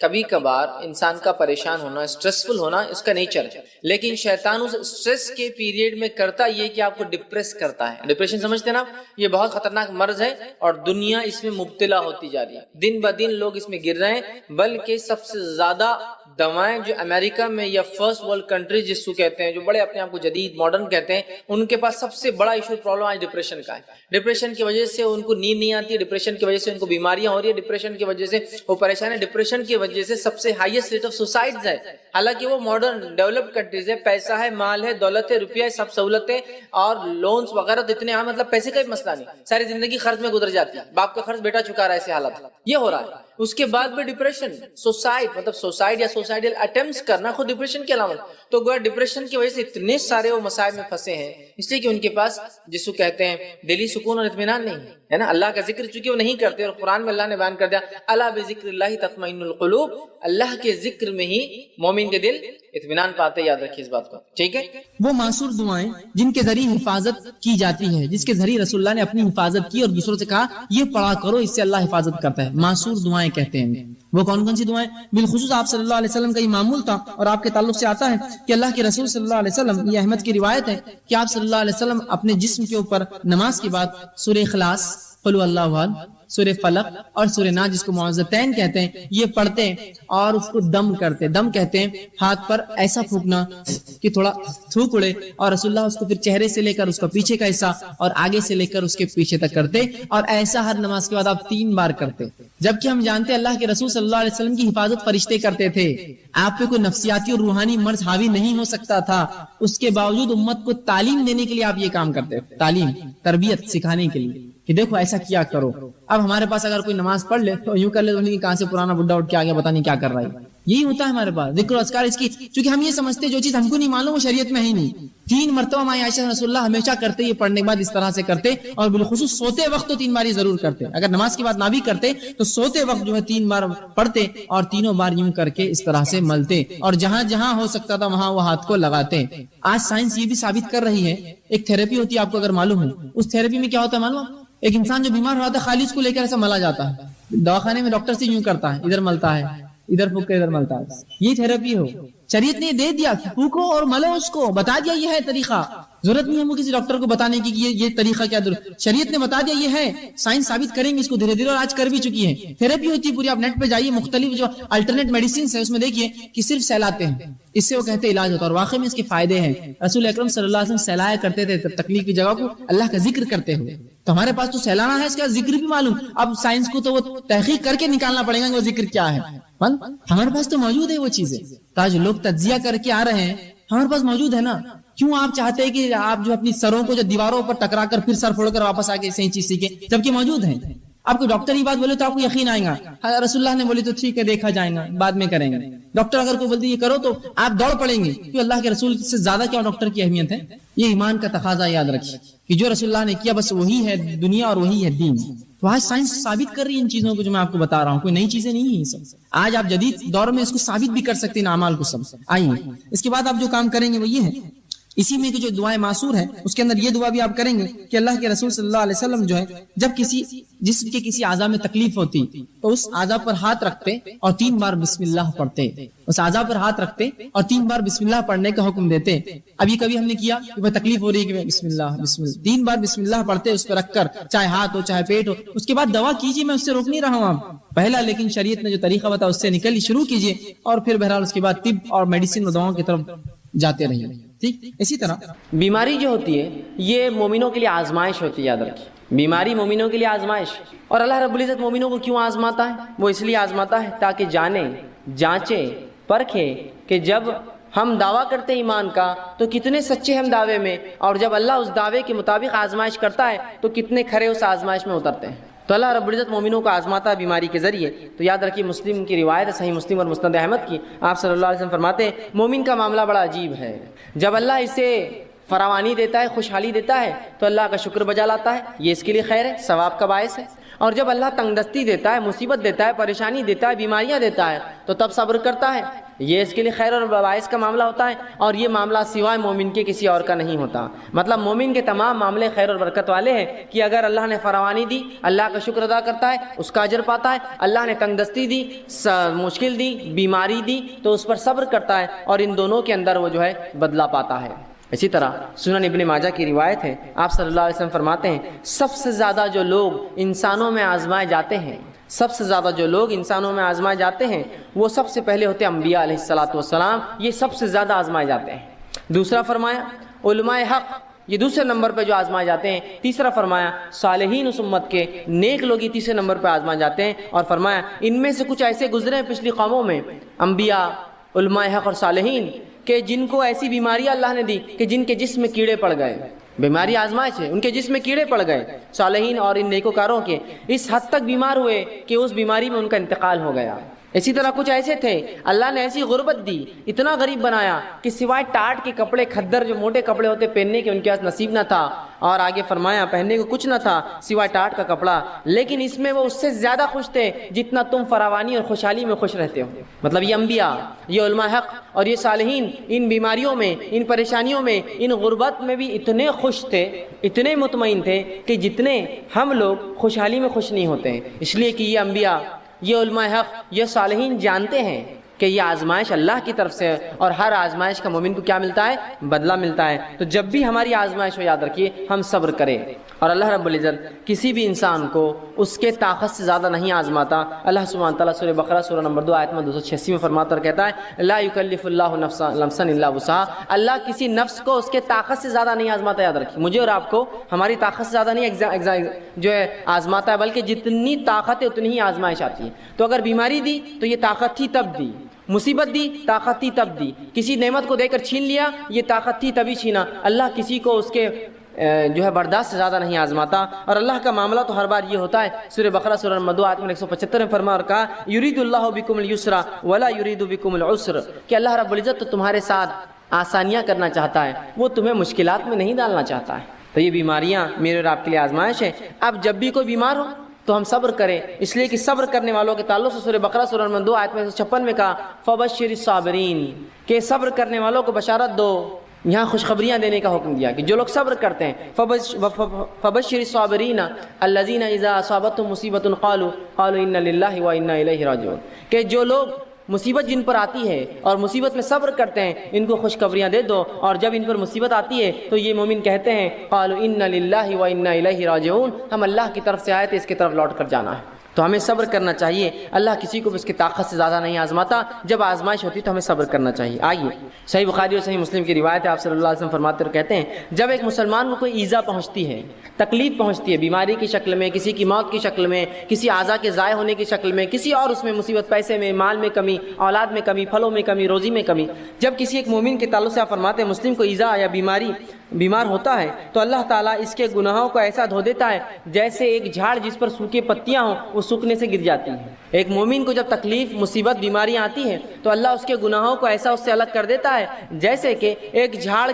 کبھی کبھار انسان کا پریشان ہونا، اسٹریسفل ہونا اس کا نیچر ہے، لیکن شیطان اس اسٹریس کے پیریڈ میں کرتا یہ کہ آپ کو ڈپریس کرتا ہے۔ ڈپریشن سمجھتے ہیں نا، یہ بہت خطرناک مرض ہے اور دنیا اس میں مبتلا ہوتی جا رہی ہے، دن بدن لوگ اس میں گر رہے ہیں، بلکہ سب سے زیادہ دوائیں جو امریکہ میں یا فرسٹ ورلڈ کنٹریز جس کو کہتے ہیں، جو بڑے اپنے آپ کو جدید ماڈرن کہتے ہیں، ان کے پاس سب سے بڑا ایشو پرابلم آج ڈپریشن کا ہے۔ ڈپریشن کی وجہ سے ان کو نیند نہیں آتی ہے، ڈپریشن کی وجہ سے ان کو بیماریاں ہو رہی ہے، ڈپریشن کی وجہ سے وہ پریشان ہے، ڈپریشن کی وجہ سے سب سے ہائیسٹ ریٹ آف سوسائڈز ہے۔ حالانکہ وہ ماڈرن ڈیولپڈ کنٹریز ہے، پیسہ ہے، مال ہے، دولت ہے، روپیہ ہے، سب سہولتیں اور لونز وغیرہ تو اتنے عام، مطلب پیسے کا بھی مسئلہ نہیں، ساری زندگی خرچ میں گزر جاتی ہے، باپ کا خرچ بیٹا چکا رہا ہے، ایسے حالت یہ ہو رہا ہے۔ اس کے بعد بھی ڈپریشن، سوسائڈ مطلب سوسائڈ یا سوسائڈل اٹیمپٹس کرنا خود ڈپریشن کی علامت، تو گویا ڈپریشن کی وجہ سے اتنے سارے وہ مسائل میں پھنسے ہیں، اس لیے کہ ان کے پاس جس کو کہتے ہیں دلی سکون اور اطمینان نہیں ہے نا، اللہ کا ذکر چونکہ وہ نہیں کرتے، اور قرآن میں اللہ نے بیان کر دیا الا بذکر اللہ تطمئن القلوب، اللہ کے ذکر میں ہی مومن کے دل اطمینان پاتے، یاد رکھیے اس بات کو، ٹھیک ہے۔ وہ معصور دعائیں جن کے ذریعے حفاظت کی جاتی ہے، جس کے ذریعے رسول اللہ نے اپنی حفاظت کی اور دوسروں سے کہا یہ پڑھا کرو، اس سے اللہ حفاظت کرتا ہے، معصور دعائیں کہتے ہیں۔ وہ کون کون سی دعائیں؟ بالخصوص آپ صلی اللہ علیہ وسلم کا یہ معمول تھا اور آپ کے تعلق سے آتا ہے کہ اللہ کے رسول صلی اللہ علیہ وسلم، یہ احمد کی روایت ہے کہ آپ صلی اللہ علیہ وسلم اپنے جسم کے اوپر نماز کے بعد سورہ اخلاص، قل هو اللہ احد، سورہ فلق اور سورہ ناس جس کو معوذتین کہتے ہیں، یہ پڑھتے اور اس کو دم کرتے۔ دم کہتے ہیں ہاتھ پر ایسا پھونکنا کہ تھوڑا تھوک اڑے، اور رسول اللہ اس کو پھر چہرے سے لے کر اس کا پیچھے کا حصہ اور آگے سے لے کر اس کے پیچھے تک کرتے، اور ایسا ہر نماز کے بعد آپ 3 بار کرتے۔ جبکہ ہم جانتے ہیں اللہ کے رسول صلی اللہ علیہ وسلم کی حفاظت فرشتے کرتے تھے، آپ پہ کوئی نفسیاتی اور روحانی مرض حاوی نہیں ہو سکتا تھا، اس کے باوجود امت کو تعلیم دینے کے لیے آپ یہ کام کرتے، تعلیم تربیت سکھانے کے لیے کہ دیکھو ایسا کیا کرو۔ اب ہمارے پاس اگر کوئی نماز پڑھ لے تو یوں کر لے تو کہاں سے پرانا بڈھا اٹھ کے آگے پتہ نہیں کیا کر رہا ہے، یہی ہوتا ہے ہمارے پاس ذکر و اذکار اس کی، چونکہ ہم یہ سمجھتے جو چیز ہم کو نہیں معلوم وہ شریعت میں ہے ہی نہیں۔ 3 مرتبہ ماں عائشہ رسول اللہ ہمیشہ کرتے، یہ پڑھنے کے بعد اس طرح سے کرتے، اور بالخصوص سوتے وقت تو 3 بار یہ ضرور کرتے، اگر نماز کے بعد نہ بھی کرتے تو سوتے وقت جو ہے 3 بار پڑھتے اور تینوں بار یوں کر کے اس طرح سے ملتے، اور جہاں جہاں ہو سکتا تھا وہاں وہ ہاتھ کو لگاتے۔ آج سائنس یہ بھی ثابت کر رہی ہے، ایک تھراپی ہوتی ہے آپ کو اگر معلوم ہے، اس تھراپی میں کیا ہوتا ہے معلوم؟ ایک انسان جو بیمار ہو جاتا ہے خالی اس کو لے کر ایسا ملا جاتا ہے، دواخانے میں ڈاکٹر سے یوں کرتا ہے، ادھر ملتا ہے، ادھر پھونک کے ادھر ملتا ہے، یہ تھراپی ہو۔ شریعت نے دے دیا، پھونکو اور ملو، اس کو بتا دیا یہ ہے طریقہ، ضرورت نہیں ہم کسی ڈاکٹر کو بتانے کی کہ یہ طریقہ کیا، شریعت نے بتا دیا یہ ہے، سائنس ثابت کریں گے اس کو دھیرے دھیرے، اور آج کر بھی چکی ہے۔ تھراپی ہوتی ہے پوری، آپ نیٹ پہ جائیے، مختلف جو الٹرنیٹ میڈیسنز ہیں اس میں دیکھیے کہ صرف سہلاتے ہیں، اس سے وہ کہتے ہیں علاج ہوتا ہے، اور واقعی میں اس کے فائدے ہیں۔ رسول اکرم صلی اللہ علیہ وسلم سہلایا کرتے تھے تکلیف کی جگہ کو اللہ کا ذکر کرتے ہوئے، تو ہمارے پاس تو سہلانا ہے، اس کا ذکر بھی معلوم، اب سائنس کو تو وہ تحقیق کر کے نکالنا پڑے گا کہ وہ ذکر کیا ہے، ہمارے پاس تو موجود ہے وہ چیزیں، تاج لوگ تجزیہ کر کے آ رہے ہیں، ہمارے پاس موجود ہے نا۔ کیوں آپ چاہتے ہیں کہ آپ جو اپنی سروں کو جو دیواروں پر ٹکرا کر پھر سر پھوڑ کر واپس آ کے صحیح چیز سیکھیں، جبکہ موجود ہیں؟ آپ کو ڈاکٹر یہ بات بولے تو آپ کو یقین آئے گا، رسول اللہ نے بولی تو ٹھیک ہے دیکھا جائے گا بعد میں کریں گے، ڈاکٹر اگر کوئی بولتی یہ کرو تو آپ دوڑ پڑیں گے، کیوں اللہ کے رسول سے زیادہ کیا ڈاکٹر کی اہمیت ہے؟ یہ ایمان کا تقاضا، یاد رکھیے کہ جو رسول اللہ نے کیا بس وہی ہے دنیا اور وہی ہے دین۔ تو آج سائنس ثابت کر رہی ہے ان چیزوں کو جو میں آپ کو بتا رہا ہوں، کوئی نئی چیزیں نہیں ہیں سب، آج آپ جدید دور میں اس کو ثابت بھی کر سکتے ہیں اعمال کو سب۔ آئیے اس کے بعد آپ جو کام کریں گے وہ یہ ہے، اسی میں جو دعائیں معصور ہیں اس کے اندر یہ دعا بھی آپ کریں گے کہ اللہ کے رسول صلی اللہ علیہ وسلم جو ہے جب کسی جسم کے کسی اعضاء میں تکلیف ہوتی تو اس اعضاء پر ہاتھ رکھتے اور 3 بار بسم اللہ پڑھتے، اس اعضاء پر ہاتھ رکھتے اور 3 بار بسم اللہ پڑھنے کا حکم دیتے۔ ابھی کبھی ہم نے کیا کہ تکلیف ہو رہی ہے کہ بسم اللہ بسم اللہ، 3 بار بسم اللہ پڑھتے اس پہ رکھ کر، چاہے ہاتھ ہو چاہے پیٹ ہو، اس کے بعد دوا کیجیے، میں اس سے روک نہیں رہا ہوں آپ پہلا، لیکن شریعت نے جو طریقہ بتایا اس سے نکل شروع کیجیے، اور پھر بہرحال اس کے بعد طب اور میڈیسن و دواؤں کی طرف جاتے رہیے، ٹھیک۔ اسی طرح بیماری جو ہوتی ہے یہ مومنوں کے لیے آزمائش ہوتی ہے، یاد رکھیے، بیماری مومنوں کے لیے آزمائش، اور اللہ رب العزت مومنوں کو کیوں آزماتا ہے؟ وہ اس لیے آزماتا ہے تاکہ جانے، جانچے، پرکھے کہ جب ہم دعویٰ کرتے ہیں ایمان کا تو کتنے سچے ہم دعوے میں، اور جب اللہ اس دعوے کے مطابق آزمائش کرتا ہے تو کتنے کھرے اس آزمائش میں اترتے ہیں۔ تو اللہ رب العزت مومنوں کو آزماتا ہے بیماری کے ذریعے۔ تو یاد رکھیے مسلم کی روایت ہے، صحیح مسلم اور مسند احمد کی، آپ صلی اللہ علیہ وسلم فرماتے ہیں مومن کا معاملہ بڑا عجیب ہے، جب اللہ اسے فراوانی دیتا ہے، خوشحالی دیتا ہے تو اللہ کا شکر بجا لاتا ہے، یہ اس کے لیے خیر ہے، ثواب کا باعث ہے، اور جب اللہ تنگ دستی دیتا ہے، مصیبت دیتا ہے، پریشانی دیتا ہے، بیماریاں دیتا ہے تو تب صبر کرتا ہے، یہ اس کے لیے خیر اور باعث کا معاملہ ہوتا ہے، اور یہ معاملہ سوائے مومن کے کسی اور کا نہیں ہوتا۔ مطلب مومن کے تمام معاملے خیر اور برکت والے ہیں کہ اگر اللہ نے فراوانی دی اللہ کا شکر ادا کرتا ہے، اس کا اجر پاتا ہے۔ اللہ نے تنگ دستی دی، مشکل دی، بیماری دی تو اس پر صبر کرتا ہے، اور ان دونوں کے اندر وہ جو ہے بدلہ پاتا ہے۔ اسی طرح سنن ابن ماجہ کی روایت ہے، آپ صلی اللہ علیہ وسلم فرماتے ہیں سب سے زیادہ جو لوگ انسانوں میں آزمائے جاتے ہیں، سب سے زیادہ جو لوگ انسانوں میں آزمائے جاتے ہیں وہ سب سے پہلے ہوتے ہیں انبیاء علیہ الصلوۃ والسلام، یہ سب سے زیادہ آزمائے جاتے ہیں۔ دوسرا فرمایا علماء حق، یہ دوسرے نمبر پہ جو آزمائے جاتے ہیں۔ تیسرا فرمایا صالحین اس امت کے نیک لوگ، یہ تیسرے نمبر پہ آزمائے جاتے ہیں، اور فرمایا ان میں سے کچھ ایسے گزرے ہیں پچھلی قوموں میں، انبیاء، علماء حق اور صالحین، کہ جن کو ایسی بیماریاں اللہ نے دی کہ جن کے جسم میں کیڑے پڑ گئے، بیماری آزمائش ہے، ان کے جسم میں کیڑے پڑ گئے، صالحین اور ان نیکوکاروں کے اس حد تک بیمار ہوئے کہ اس بیماری میں ان کا انتقال ہو گیا۔ اسی طرح کچھ ایسے تھے اللہ نے ایسی غربت دی، اتنا غریب بنایا کہ سوائے ٹاٹ کے کپڑے، کھدر جو موٹے کپڑے ہوتے پہننے کے ان کے پاس نصیب نہ تھا، اور آگے فرمایا پہننے کو کچھ نہ تھا سوائے ٹاٹ کا کپڑا، لیکن اس میں وہ اس سے زیادہ خوش تھے جتنا تم فراوانی اور خوشحالی میں خوش رہتے ہو۔ مطلب یہ انبیاء، یہ علماء حق اور یہ صالحین ان بیماریوں میں، ان پریشانیوں میں، ان غربت میں بھی اتنے خوش تھے، اتنے مطمئن تھے کہ جتنے ہم لوگ خوشحالی میں خوش نہیں ہوتے ہیں، اس لیے کہ یہ انبیاء، یہ علماء حق، یہ صالحین جانتے ہیں کہ یہ آزمائش اللہ کی طرف سے ہے، اور ہر آزمائش کا مومن کو کیا ملتا ہے؟ بدلہ ملتا ہے۔ تو جب بھی ہماری آزمائش ہو یاد رکھیے ہم صبر کریں، اور اللہ رب العزت کسی بھی انسان کو اس کے طاقت سے زیادہ نہیں آزماتا۔ اللہ سبحانہ تعالیٰ سورہ بقرہ سورہ نمبر 2 آیت میں 286 میں فرماتا اور کہتا ہے لا یکلف اللہ نفسا الا وسعها، اللہ کسی نفس کو اس کے طاقت سے زیادہ نہیں آزماتا۔ یاد رکھیے مجھے اور آپ کو ہماری طاقت سے زیادہ نہیں جو ہے آزماتا ہے، بلکہ جتنی طاقت ہے اتنی ہی آزمائش آتی ہے۔ تو اگر بیماری دی تو یہ طاقت تھی تب دی، مصیبت دی طاقت تھی تب دی، کسی نعمت کو دے کر چھین لیا یہ طاقت تھی تبھی چھینا۔ اللہ کسی کو اس کے جو ہے برداشت سے زیادہ نہیں آزماتا، اور اللہ کا معاملہ تو ہر بار یہ ہوتا ہے۔ سورہ بقرہ سورہ نمبر 2 آیت میں 175 میں فرمایا اور کہا یرید اللہ بکم اليسر ولا یرید بکم العسر، کہ اللہ رب العزت تو تمہارے ساتھ آسانیاں کرنا چاہتا ہے، وہ تمہیں مشکلات میں نہیں ڈالنا چاہتا ہے۔ تو یہ بیماریاں میرے اور آپ کے لیے آزمائش ہے۔ اب جب بھی کوئی بیمار ہو تو ہم صبر کریں، اس لیے کہ صبر کرنے والوں کے تعلق سے سورہ بقرہ سورہ نمبر 2 آیت میں 156 میں کہا فبشر الصابرین، کہ صبر کرنے والوں کو بشارت دو۔ یہاں خوشخبریاں دینے کا حکم دیا کہ جو لوگ صبر کرتے ہیں فبشر الصابرین الذین اذا اصابتهم مصیبۃ قالوا انا للہ وانا الیہ راجعون، کہ جو لوگ مصیبت جن پر آتی ہے اور مصیبت میں صبر کرتے ہیں ان کو خوشخبریاں دے دو، اور جب ان پر مصیبت آتی ہے تو یہ مومن کہتے ہیں قالوا انا للہ وانا الیہ راجعون، ہم اللہ کی طرف سے آئے تھے اس کی طرف لوٹ کر جانا ہے۔ تو ہمیں صبر کرنا چاہیے، اللہ کسی کو بھی اس کی طاقت سے زیادہ نہیں آزماتا، جب آزمائش ہوتی تو ہمیں صبر کرنا چاہیے۔ آئیے صحیح بخاری اور صحیح مسلم کی روایت ہے، آپ صلی اللہ علیہ وسلم فرماتے اور کہتے ہیں جب ایک مسلمان کو کوئی ایذا پہنچتی ہے، تکلیف پہنچتی ہے، بیماری کی شکل میں، کسی کی موت کی شکل میں، کسی اعضاء کے ضائع ہونے کی شکل میں، کسی اور اس میں مصیبت، پیسے میں، مال میں کمی، اولاد میں کمی، پھلوں میں کمی، روزی میں کمی، جب کسی ایک مومن کے تعلق سے آپ فرماتے ہیں مسلم کو ایذا یا بیمار ہوتا ہے تو اللہ تعالیٰ اس کے گناہوں کو ایسا دھو دیتا ہے جیسے ایک جھاڑ جس پر سوکھی پتیاں ہوں وہ سوکھنے سے گر جاتی ہیں۔ ایک مومن کو جب تکلیف، مصیبت، بیماریاں آتی ہیں تو اللہ اس کے گناہوں کو ایسا اس سے الگ کر دیتا ہے جیسے کہ ایک جھاڑ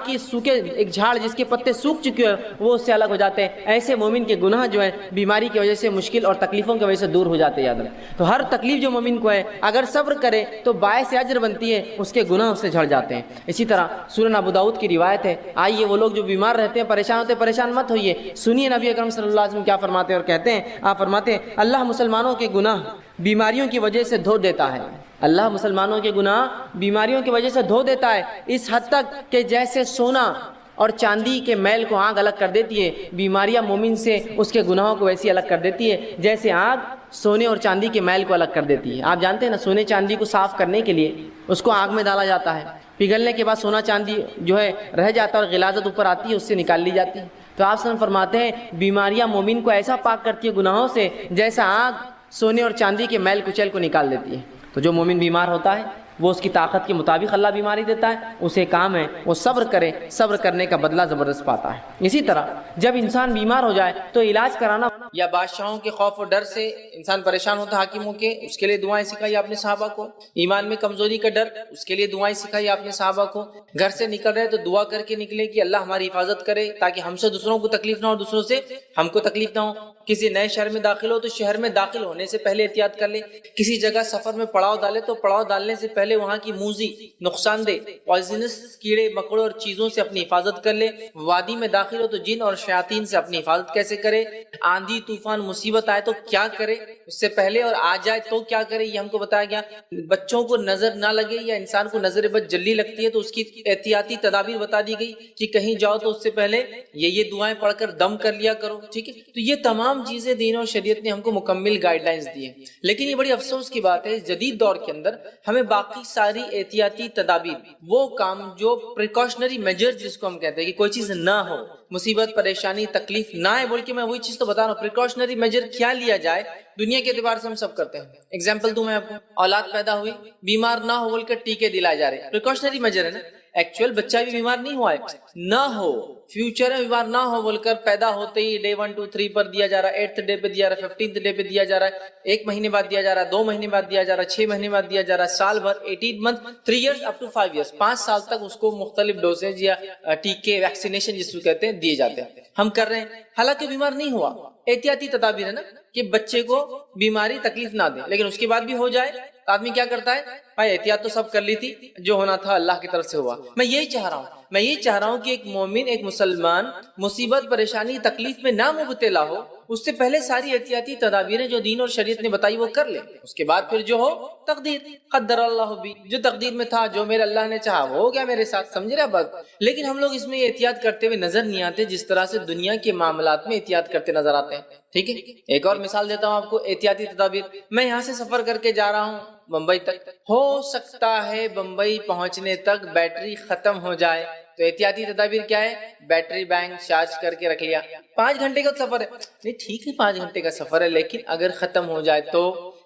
جس کے پتے سوکھ چکے ہیں وہ اس سے الگ ہو جاتے ہیں۔ ایسے مومن کے گناہ جو ہے بیماری کی وجہ سے، مشکل اور تکلیفوں کی وجہ سے دور ہو جاتے ہیں۔ یاد رکھیں تو ہر تکلیف جو مومن کو ہے اگر صبر کرے تو باعث اجر بنتی ہے، اس کے گناہ اس سے جھڑ جاتے ہیں۔ اسی طرح سنن ابو داؤد کی روایت ہے، آئیے وہ لوگ جو بیمار رہتے ہیں، پریشان ہوتے ہیں، پریشان مت ہوئیے، سنیے نبی اکرم صلی اللہ علیہ وسلم کیا فرماتے ہیں اور کہتے ہیں، آپ فرماتے ہیں اللہ مسلمانوں کے گناہ بیماریوں کی وجہ سے دھو دیتا ہے، اللہ مسلمانوں کے گناہ بیماریوں کی وجہ سے دھو دیتا ہے، اس حد تک کہ جیسے سونا اور چاندی کے میل کو آگ الگ کر دیتی ہے، بیماریاں مومن سے اس کے گناہوں کو ویسی الگ کر دیتی ہے جیسے آگ سونے اور چاندی کے میل کو الگ کر دیتی ہے۔ آپ جانتے ہیں نا سونے چاندی کو صاف کرنے کے لیے اس کو آگ میں ڈالا جاتا ہے، پگھلنے کے بعد سونا چاندی جو ہے رہ جاتا ہے اور غلاظت اوپر آتی ہے، اس سے نکال لی جاتی ہے۔ تو آپ صلی اللہ علیہ وسلم فرماتے ہیں بیماریاں مومن کو ایسا پاک کرتی ہے گناہوں سے جیسا آگ سونے اور چاندی کے میل کچیل کو نکال دیتی ہے۔ تو جو مومن بیمار ہوتا ہے وہ اس کی طاقت کے مطابق اللہ بیماری دیتا ہے، اسے کام ہے وہ صبر کرے، صبر کرنے کا بدلہ زبردست پاتا ہے۔ اسی طرح جب انسان بیمار ہو جائے تو علاج کرانا، یا بادشاہوں کے خوف و ڈر سے انسان پریشان ہوتا ہے، حاکموں کے، اس کے لیے دعائیں سکھائی آپ نے صحابہ کو، ایمان میں کمزوری کا ڈر، اس کے لیے دعائیں سکھائی آپ نے صحابہ کو، گھر سے نکل رہے تو دعا کر کے نکلے کہ اللہ ہماری حفاظت کرے تاکہ ہم سے دوسروں کو تکلیف نہ ہو، دوسروں سے ہم کو تکلیف نہ ہو، کسی نئے شہر میں داخل ہو تو شہر میں داخل ہونے سے پہلے احتیاط کر لے، کسی جگہ سفر میں پڑاؤ ڈالے تو پڑاؤ ڈالنے سے پہلے وہاں کی موذی، نقصان دہ، پوائزنس کیڑے مکوڑے اور چیزوں سے اپنی حفاظت کر لے، وادی میں داخل ہو تو جن اور شیاطین سے اپنی حفاظت کیسے کرے، آندھی طوفان مصیبت آئے تو کیا کرے اس سے پہلے، اور آ جائے تو کیا کرے، یہ ہم کو بتایا گیا۔ بچوں کو نظر نہ لگے یا انسان کو نظر بد جلدی لگتی ہے تو اس کی احتیاطی تدابیر بتا دی گئی کہ کہیں جاؤ تو اس سے پہلے یہ دعائیں پڑھ کر دم کر لیا کرو، ٹھیک ہے۔ تو یہ تمام چیزیں دین اور شریعت نے ہم کو مکمل گائیڈ لائنز دی ہیں، لیکن یہ بڑی افسوس کی بات ہے جدید دور کے اندر ہمیں باقی ساری احتیاطی تدابیر، وہ کام جو پریکاشنری میجر جس کو ہم کہتے ہیں کہ کوئی چیز نہ ہو، مصیبت پریشانی تکلیف نہ آئے بول کے میں وہی چیز تو بتا رہا ہوں، پریکاشنری میجر کیا لیا جائے دنیا کے اعتبار سے ہم سب کرتے ہیں۔ اگزامپل دوں میں آپ کو، اولاد پیدا ہوئی بیمار نہ ہو بول کر ٹیکے دلائے جا رہے، پریکاشنری میجر ہے نا، ایکچوئل بچہ بھی بیمار نہیں ہوا ہے، نہ ہو فیوچر میں بیمار نہ ہو بول کر پیدا ہوتے ہی ڈے 1 2 3 پر دیا جا رہا ہے، 8th ڈے پہ دیا جا رہا ہے، 15th ڈے پہ دیا جا رہا ہے، 1 مہینے بعد دیا جا رہا ہے، 2 مہینے بعد دیا جا رہا ہے، 6 مہینے بعد دیا جا رہا ہے، سال بھر، 18 month, 3 years up to 5 years, 5 سال تک اس کو مختلف ڈوزیج یا ٹیکے ویکسینیشن جس کو کہتے ہیں دیے جاتے ہیں، ہم کر رہے ہیں، حالانکہ بیمار نہیں ہوا، احتیاطی تدابیر ہے نا کہ بچے کو بیماری تکلیف نہ دے، لیکن اس کے بعد بھی ہو جائے تو آدمی کیا کرتا ہے، بھائی احتیاط تو سب کر لی تھی، جو ہونا تھا اللہ کی طرف سے ہوا۔ میں یہی چاہ رہا ہوں کہ ایک مومن، ایک مسلمان مصیبت پریشانی تکلیف میں نہ مبتلا ہو، اس سے پہلے ساری احتیاطی تدابیریں جو دین اور شریعت نے بتائی وہ کر لے، اس کے بعد پھر جو ہو تقدیر، قدر اللہ بھی، جو تقدیر میں تھا، جو میرے اللہ نے چاہا وہ ہو گیا میرے ساتھ، سمجھ رہے بات۔ لیکن ہم لوگ اس میں احتیاط کرتے ہوئے نظر نہیں آتے جس طرح سے دنیا کے معاملات میں احتیاط کرتے نظر آتے ہیں، ٹھیک ہے۔ ایک اور مثال دیتا ہوں آپ کو احتیاطی تدابیر، میں یہاں سے سفر کر کے جا رہا ہوں بمبئی تک، ہو سکتا ہے بمبئی پہنچنے تک بیٹری ختم ہو جائے، تو احتیاطی تدابیر کیا ہے، بیٹری بینک چارج کر کے رکھ لیا، 5 گھنٹے کا سفر ہے، نہیں ٹھیک ہے 5 گھنٹے کا سفر ہے، لیکن اگر ختم ہو جائے تو،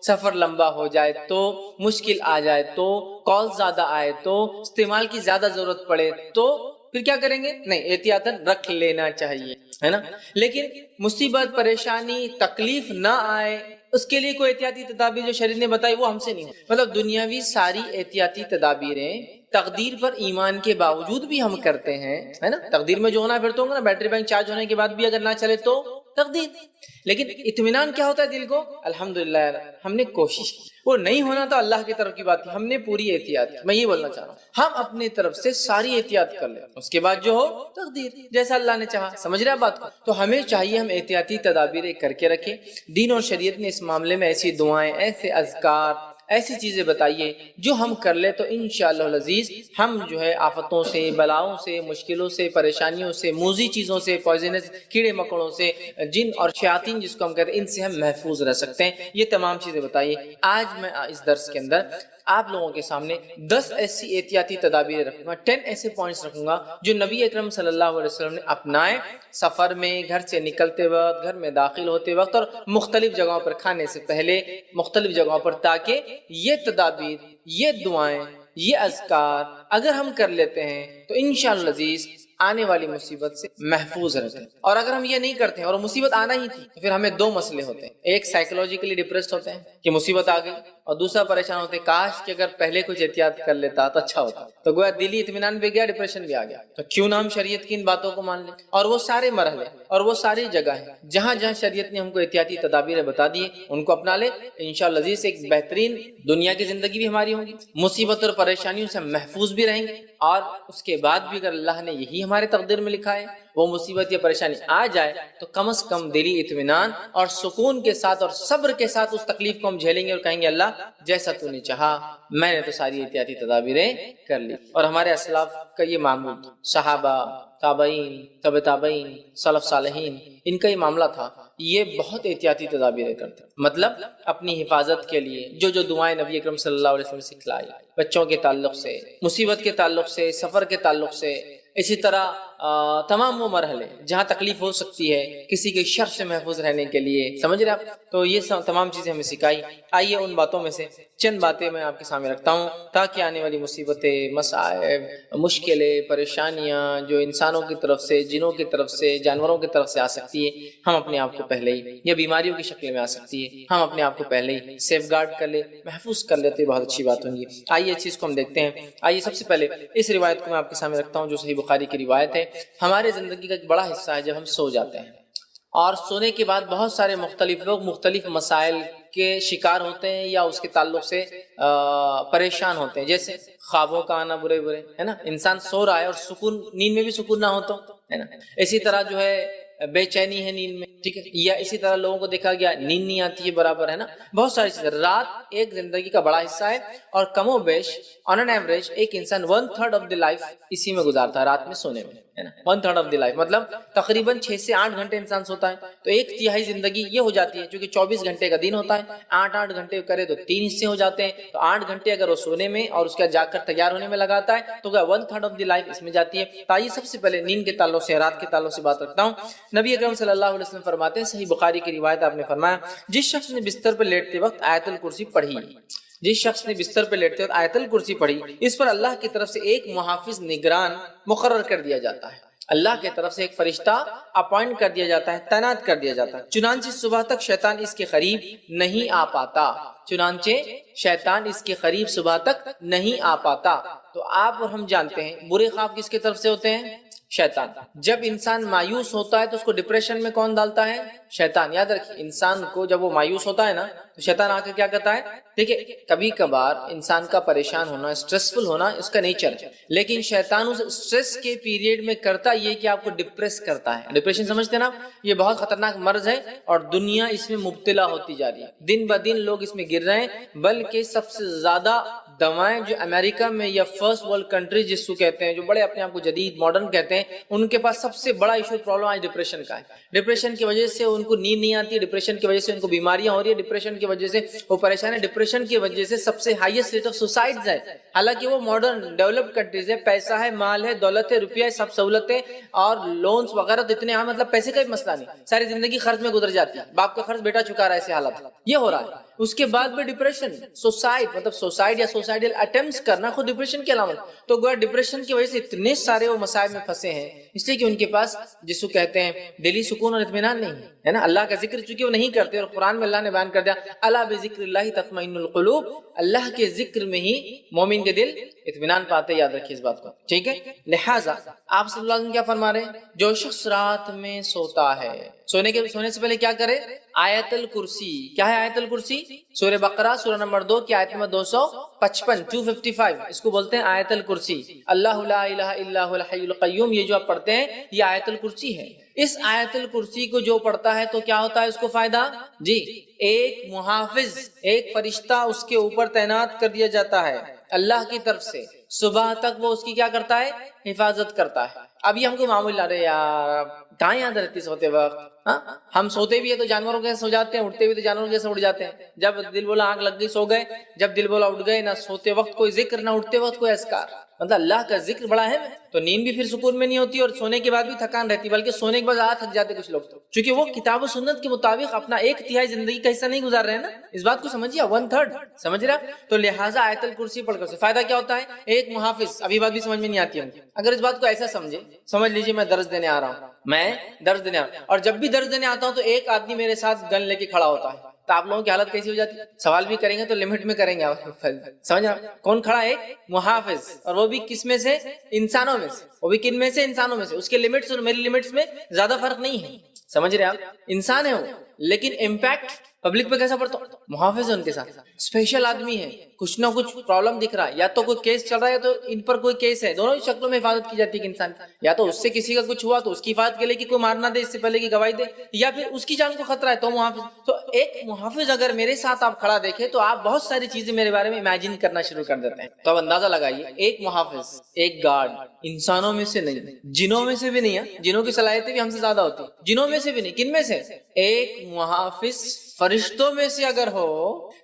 سفر لمبا ہو جائے تو، مشکل آ جائے تو، کال زیادہ آئے تو، استعمال کی زیادہ ضرورت پڑے تو پھر کیا کریں گے، نہیں احتیاطاً رکھ لینا چاہیے، ہے نا۔ لیکن مصیبت پریشانی تکلیف نہ آئے اس کے لیے کوئی احتیاطی تدابیر جو شریعت نے بتائی وہ ہم سے نہیں ہو، مطلب دنیاوی ساری احتیاطی تدابیریں تقدیر پر ایمان کے باوجود بھی ہم کرتے ہیں، ہے نا۔ تقدیر میں جو ہونا پھر تو ہوگا نا، بیٹری بینک چارج ہونے کے بعد بھی اگر نہ چلے تو تقدیر، لیکن اطمینان کیا ہوتا ہے دل کو، الحمدللہ ہم نے کوشش کی، وہ نہیں ہونا تو اللہ کی طرف کی بات ہے، ہم نے پوری احتیاط کی۔ میں یہ بولنا چاہ رہا ہوں ہم اپنی طرف سے ساری احتیاط کر لیں، اس کے بعد جو ہو تقدیر، جیسا اللہ نے چاہا، سمجھ رہے ہیں بات کو۔ تو ہمیں چاہیے ہم احتیاطی تدابیر کر کے رکھیں، دین اور شریعت نے اس معاملے میں ایسی دعائیں، ایسے اذکار، ایسی چیزیں بتائیے جو ہم کر لیں تو انشاءاللہ العزیز ہم جو ہے آفتوں سے، بلاؤں سے، مشکلوں سے، پریشانیوں سے، موذی چیزوں سے، پوائزنس کیڑے مکوڑوں سے، جن اور شیاطین جس کو ہم کہتے ہیں، ان سے ہم محفوظ رہ سکتے ہیں۔ یہ تمام چیزیں بتائیے۔ آج میں اس درس کے اندر آپ لوگوں کے سامنے 10 ایسی احتیاطی تدابیر رکھوں گا، 10 ایسے پوائنٹس رکھوں گا جو نبی اکرم صلی اللہ علیہ وسلم نے اپنائے، سفر میں، گھر سے نکلتے وقت، گھر میں داخل ہوتے وقت، اور مختلف جگہوں پر کھانے سے پہلے، مختلف جگہوں پر، تاکہ یہ تدابیر، یہ دعائیں، یہ اذکار اگر ہم کر لیتے ہیں تو انشاءاللہ العزیز آنے والی مصیبت سے محفوظ رہتے ہیں۔ اور اگر ہم یہ نہیں کرتے ہیں اور مصیبت آنا ہی تھی تو پھر ہمیں 2 مسئلے ہوتے ہیں، ایک سائیکولوجیکلی ڈپریسڈ ہوتے ہیں کہ مصیبت آ گئی، اور دوسرا پریشان ہوتے ہیں کاش کہ اگر پہلے کچھ احتیاط کر لیتا تو اچھا ہوتا، تو گویا دلی اطمینان بھی گیا، ڈپریشن بھی آ گیا۔ تو کیوں نہ ہم شریعت کی ان باتوں کو مان لیں، اور وہ سارے مرحلے اور وہ ساری جگہیں جہاں جہاں شریعت نے ہم کو احتیاطی تدابیر بتا دیے ان کو اپنا لے، انشاءاللہ عزیز ایک بہترین دنیا کی زندگی بھی ہماری ہوگی، مصیبت اور پریشانیوں سے ہم محفوظ بھی رہیں گے، اور اس کے بعد بھی اگر اللہ نے یہی ہمارے تقدیر میں لکھا ہے وہ مصیبت یا پریشانی آ جائے تو کم از کم دلی اطمینان اور سکون کے ساتھ اور صبر کے ساتھ اس تکلیف کو ہم جھیلیں گے اور کہیں گے اللہ جیسا تو نے چاہا، میں نے تو ساری احتیاطی تدابیریں کر لی۔ اور ہمارے اسلاف کا یہ معمول، صحابہ، تابعین، تبع تابعین، سلف صالحین، ان کا یہ معاملہ تھا، یہ بہت احتیاطی تدابیریں کرتے، مطلب اپنی حفاظت کے لیے جو دعائیں نبی اکرم صلی اللہ علیہ وسلم نے سکھلائی، بچوں کے تعلق سے، مصیبت کے تعلق سے، سفر کے تعلق سے، اسی طرح تمام وہ مرحلے جہاں تکلیف ہو سکتی ہے کسی کے شر سے محفوظ رہنے کے لیے، سمجھ رہے آپ، تو یہ تمام چیزیں ہمیں سکھائی۔ آئیے ان باتوں میں سے چند باتیں میں آپ کے سامنے رکھتا ہوں تاکہ آنے والی مصیبتیں، مصائب، مشکلیں، پریشانیاں جو انسانوں کی طرف سے، جنوں کی طرف سے، جانوروں کی طرف سے آ سکتی ہے، ہم اپنے آپ کو پہلے ہی، یا بیماریوں کی شکل میں آ سکتی ہے، ہم اپنے آپ کو پہلے ہی سیف گارڈ کر لیں، محفوظ کر لیتے، بہت اچھی بات ہوں گی۔ آئیے اس چیز کو ہم دیکھتے ہیں۔ آئیے سب سے پہلے اس روایت کو میں آپ کے سامنے رکھتا ہوں جو صحیح بخاری کی روایت ہے۔ ہمارے زندگی کا ایک بڑا حصہ ہے جب ہم سو جاتے ہیں، اور سونے کے بعد بہت سارے مختلف لوگ مختلف مسائل کے شکار ہوتے ہیں یا اس کے تعلق سے پریشان ہوتے ہیں، جیسے خوابوں کا آنا برے برے، ہے نا، انسان سو رہا ہے اور سکون، نیند میں بھی سکون نہ ہو تو، ہے نا، اسی طرح جو ہے بے چینی ہے نیند میں، ٹھیک ہے، یا اسی طرح لوگوں کو دیکھا گیا نیند نہیں آتی ہے برابر، ہے نا، بہت ساری چیزیں۔ رات ایک زندگی کا بڑا حصہ ہے اور کم و بیش آن این ایوریج ایک انسان 1/3 آف دی لائف اسی میں گزارتا ہے، رات میں سونے میں، ہے نا، 1/3 آف دی لائف مطلب تقریباً 6 سے 8 گھنٹے انسان سوتا ہے، تو 1/3 زندگی یہ ہو جاتی ہے، چونکہ 24 گھنٹے کا دن ہوتا ہے، 8 گھنٹے کرے تو 3 حصے ہو جاتے ہیں، تو 8 گھنٹے اگر وہ سونے میں اور اس کا جاگ کر تیار ہونے میں لگاتا ہے تو 1/3 آف دی لائف اس میں جاتی ہے۔ تو آئیے سب سے پہلے نیند کے تعلق سے، رات کے تعلق سے بات رکھتا ہوں۔ نبی اکرم صلی اللہ علیہ وسلم فرماتے ہیں، صحیح بخاری کی روایت، آپ نے فرمایا جس شخص نے بستر پر لیٹتے وقت آیت الکرسی پڑھی، جس شخص نے بستر پر لیٹتے وقت آیت الکرسی پڑھی، اس پر اللہ کی طرف سے ایک محافظ نگران مقرر کر دیا جاتا ہے، اللہ کی طرف سے ایک فرشتہ اپوائنٹ کر دیا جاتا ہے، تعینات کر دیا جاتا ہے، چنانچہ صبح تک شیطان اس کے قریب نہیں آ پاتا، چنانچہ شیطان اس کے قریب صبح تک نہیں آ پاتا۔ تو آپ اور ہم جانتے ہیں برے خواب کس کی طرف سے ہوتے ہیں؟ شیطان۔ جب انسان مایوس ہوتا ہے تو اس کو ڈپریشن میں کون ڈالتا ہے؟ شیطان۔ یاد رکھیے، انسان کو جب وہ مایوس ہوتا ہے نا تو شیطان آ کے کیا کرتا ہے؟ دیکھیے، کبھی کبھار انسان کا پریشان ہونا، اسٹریسفل ہونا اس کا نیچر ہے، لیکن شیطان اس اسٹریس کے پیریڈ میں کرتا یہ کہ آپ کو ڈپریس کرتا ہے۔ ڈپریشن سمجھتے ہیں نا، یہ بہت خطرناک مرض ہے اور دنیا اس میں مبتلا ہوتی جا رہی ہے، دن بدن لوگ اس میں گر رہے ہیں، بلکہ سب سے زیادہ دوائیں جو امریکہ میں یا فرسٹ ورلڈ کنٹری جس کو کہتے ہیں، جو بڑے اپنے آپ کو جدید ماڈرن کہتے ہیں، ان کے پاس سب سے بڑا ایشو پرابلم آج ڈپریشن کا ہے۔ ڈپریشن کی وجہ سے ان کو نیند نہیں آتی ہے، ڈپریشن کی وجہ سے ان کو بیماریاں ہو رہی ہے، ڈپریشن کی وجہ سے وہ پریشان ہے، ڈپریشن کی وجہ سے سب سے ہائیسٹ ریٹ آف سوسائڈز ہے، حالانکہ وہ ماڈرن ڈیولپڈ کنٹریز ہے، پیسہ ہے، مال ہے، دولت ہے، روپیہ ہے، سب سہولتیں اور لونز وغیرہ تو اتنے ہیں، مطلب پیسے کا بھی مسئلہ نہیں، ساری زندگی خرچ میں گزر جاتی ہے، باپ کا خرچ بیٹا چکا رہا ہے، ایسے حالت یہ ہو رہا ہے۔ اس کے بعد بھی ڈپریشن، سوسائڈ مطلب سوسائڈ یا سوسائڈل اٹیمپٹس کرنا خود ڈپریشن کی علامت، تو گویا ڈپریشن کی وجہ سے اتنے سارے وہ مسائل میں پھنسے ہیں، اس لیے کہ ان کے پاس جس کو کہتے ہیں دلی سکون اور اطمینان نہیں ہے نا، اللہ کا ذکر چونکہ وہ نہیں کرتے، اور قرآن میں اللہ نے بیان کر دیا الا بذکر اللہ تطمئن القلوب، اللہ کے ذکر میں ہی مومن کے دل اطمینان پاتے، یاد رکھیے اس بات کو، ٹھیک ہے۔ لہٰذا آپ صلی اللہ علیہ وسلم کیا فرما رہے ہیں؟ جو شخص رات میں سوتا ہے، سونے سے پہلے کیا کرے؟ آیت الکرسی۔ کیا ہے آیت الکرسی؟ سورہ بقرہ سورہ نمبر 2 کی آیت نمبر 255 اس کو بولتے ہیں آیت الکرسی۔ اللہ لا الہ الا هو الحی القیوم، یہ جو آپ پڑھتے ہیں یہ آیت الکرسی ہے۔ اس آیت الکرسی کو جو پڑھتا ہے تو کیا ہوتا ہے اس کو فائدہ؟ جی، ایک محافظ، ایک فرشتہ اس کے اوپر تعینات کر دیا جاتا ہے اللہ کی طرف سے، صبح تک وہ اس کی کیا کرتا ہے؟ حفاظت کرتا ہے۔ اب یہ ہم کو معمول لا رہے یار، کہاں یاد رہتی سوتے وقت؟ ہم سوتے بھی ہے تو جانوروں کے سو جاتے ہیں، اٹھتے بھی تو جانوروں کے اڑ جاتے ہیں، جب دل بولا آنکھ لگ گئی سو گئے، جب دل بولا اٹھ گئے، نہ سوتے وقت کوئی ذکر نہ اٹھتے وقت کوئی اذکار، مطلب اللہ کا ذکر بڑا ہے، تو نیند بھی پھر سکون میں نہیں ہوتی اور سونے کے بعد بھی تھکان رہتی، بلکہ سونے کے بعد زیادہ تھک جاتے کچھ لوگ، تو چونکہ وہ کتاب و سنت کے مطابق اپنا 1/3 زندگی کا حصہ نہیں گزار رہے ہیں نا، اس بات کو سمجھیے، 1/3 سمجھ رہا، تو لہٰذا آیت الکرسی پڑھ کر فائدہ کیا ہوتا ہے؟ ایک محافظ۔ ابھی بات بھی سمجھ میں نہیں آتی ہے، اگر اس بات کو ایسا سمجھ لیجیے میں درس دینے آ رہا ہوں، میں درس دینے آ رہا ہوں، اور جب بھی درس دینے آتا ہوں تو ایک آدمی میرے ساتھ گن لے کے کھڑا ہوتا ہے، تو آپ لوگوں کی حالت کیسی ہو جاتی ہے؟ سوال بھی کریں گے تو لمٹ میں کریں گے، سمجھ رہا؟ کون کھڑا ہے؟ ایک محافظ، اور وہ بھی کس میں سے؟ انسانوں میں سے۔ وہ بھی کن میں سے؟ انسانوں میں سے۔ اس کے لمٹس اور میری لمٹس میں زیادہ فرق نہیں ہے، سمجھ رہے آپ؟ انسان ہے وہ، لیکن امپیکٹ پبلک پہ کیسا پڑتا؟ محافظ ہے ان کے ساتھ، اسپیشل آدمی ہے، کچھ نہ کچھ پرابلم دکھ رہا ہے، یا تو کوئی کیس چل رہا ہے تو ان پر کوئی کیس ہے، دونوں ہی شکلوں میں حفاظت کی جاتی ہے کہ انسان، یا تو اس سے کسی کا کچھ ہوا تو اس کی حفاظت کے لیے کہ کوئی مار نہ دے اس سے پہلے کی گواہی دے، یا پھر اس کی جان کو خطرہ ہے تو محافظ۔ تو ایک محافظ اگر میرے ساتھ آپ کھڑا دیکھیں تو آپ بہت ساری چیزیں میرے بارے میں امیجن کرنا شروع کر دیتے ہیں، تو اب اندازہ لگائیے، ایک محافظ، ایک گارڈ، انسانوں میں سے نہیں، جنوں میں سے بھی نہیں ہے، جنوں کی صلاحیتیں بھی ہم سے زیادہ ہوتی ہیں، جنوں میں سے بھی نہیں، کن میں سے؟ ایک محافظ فرشتوں میں سے اگر ہو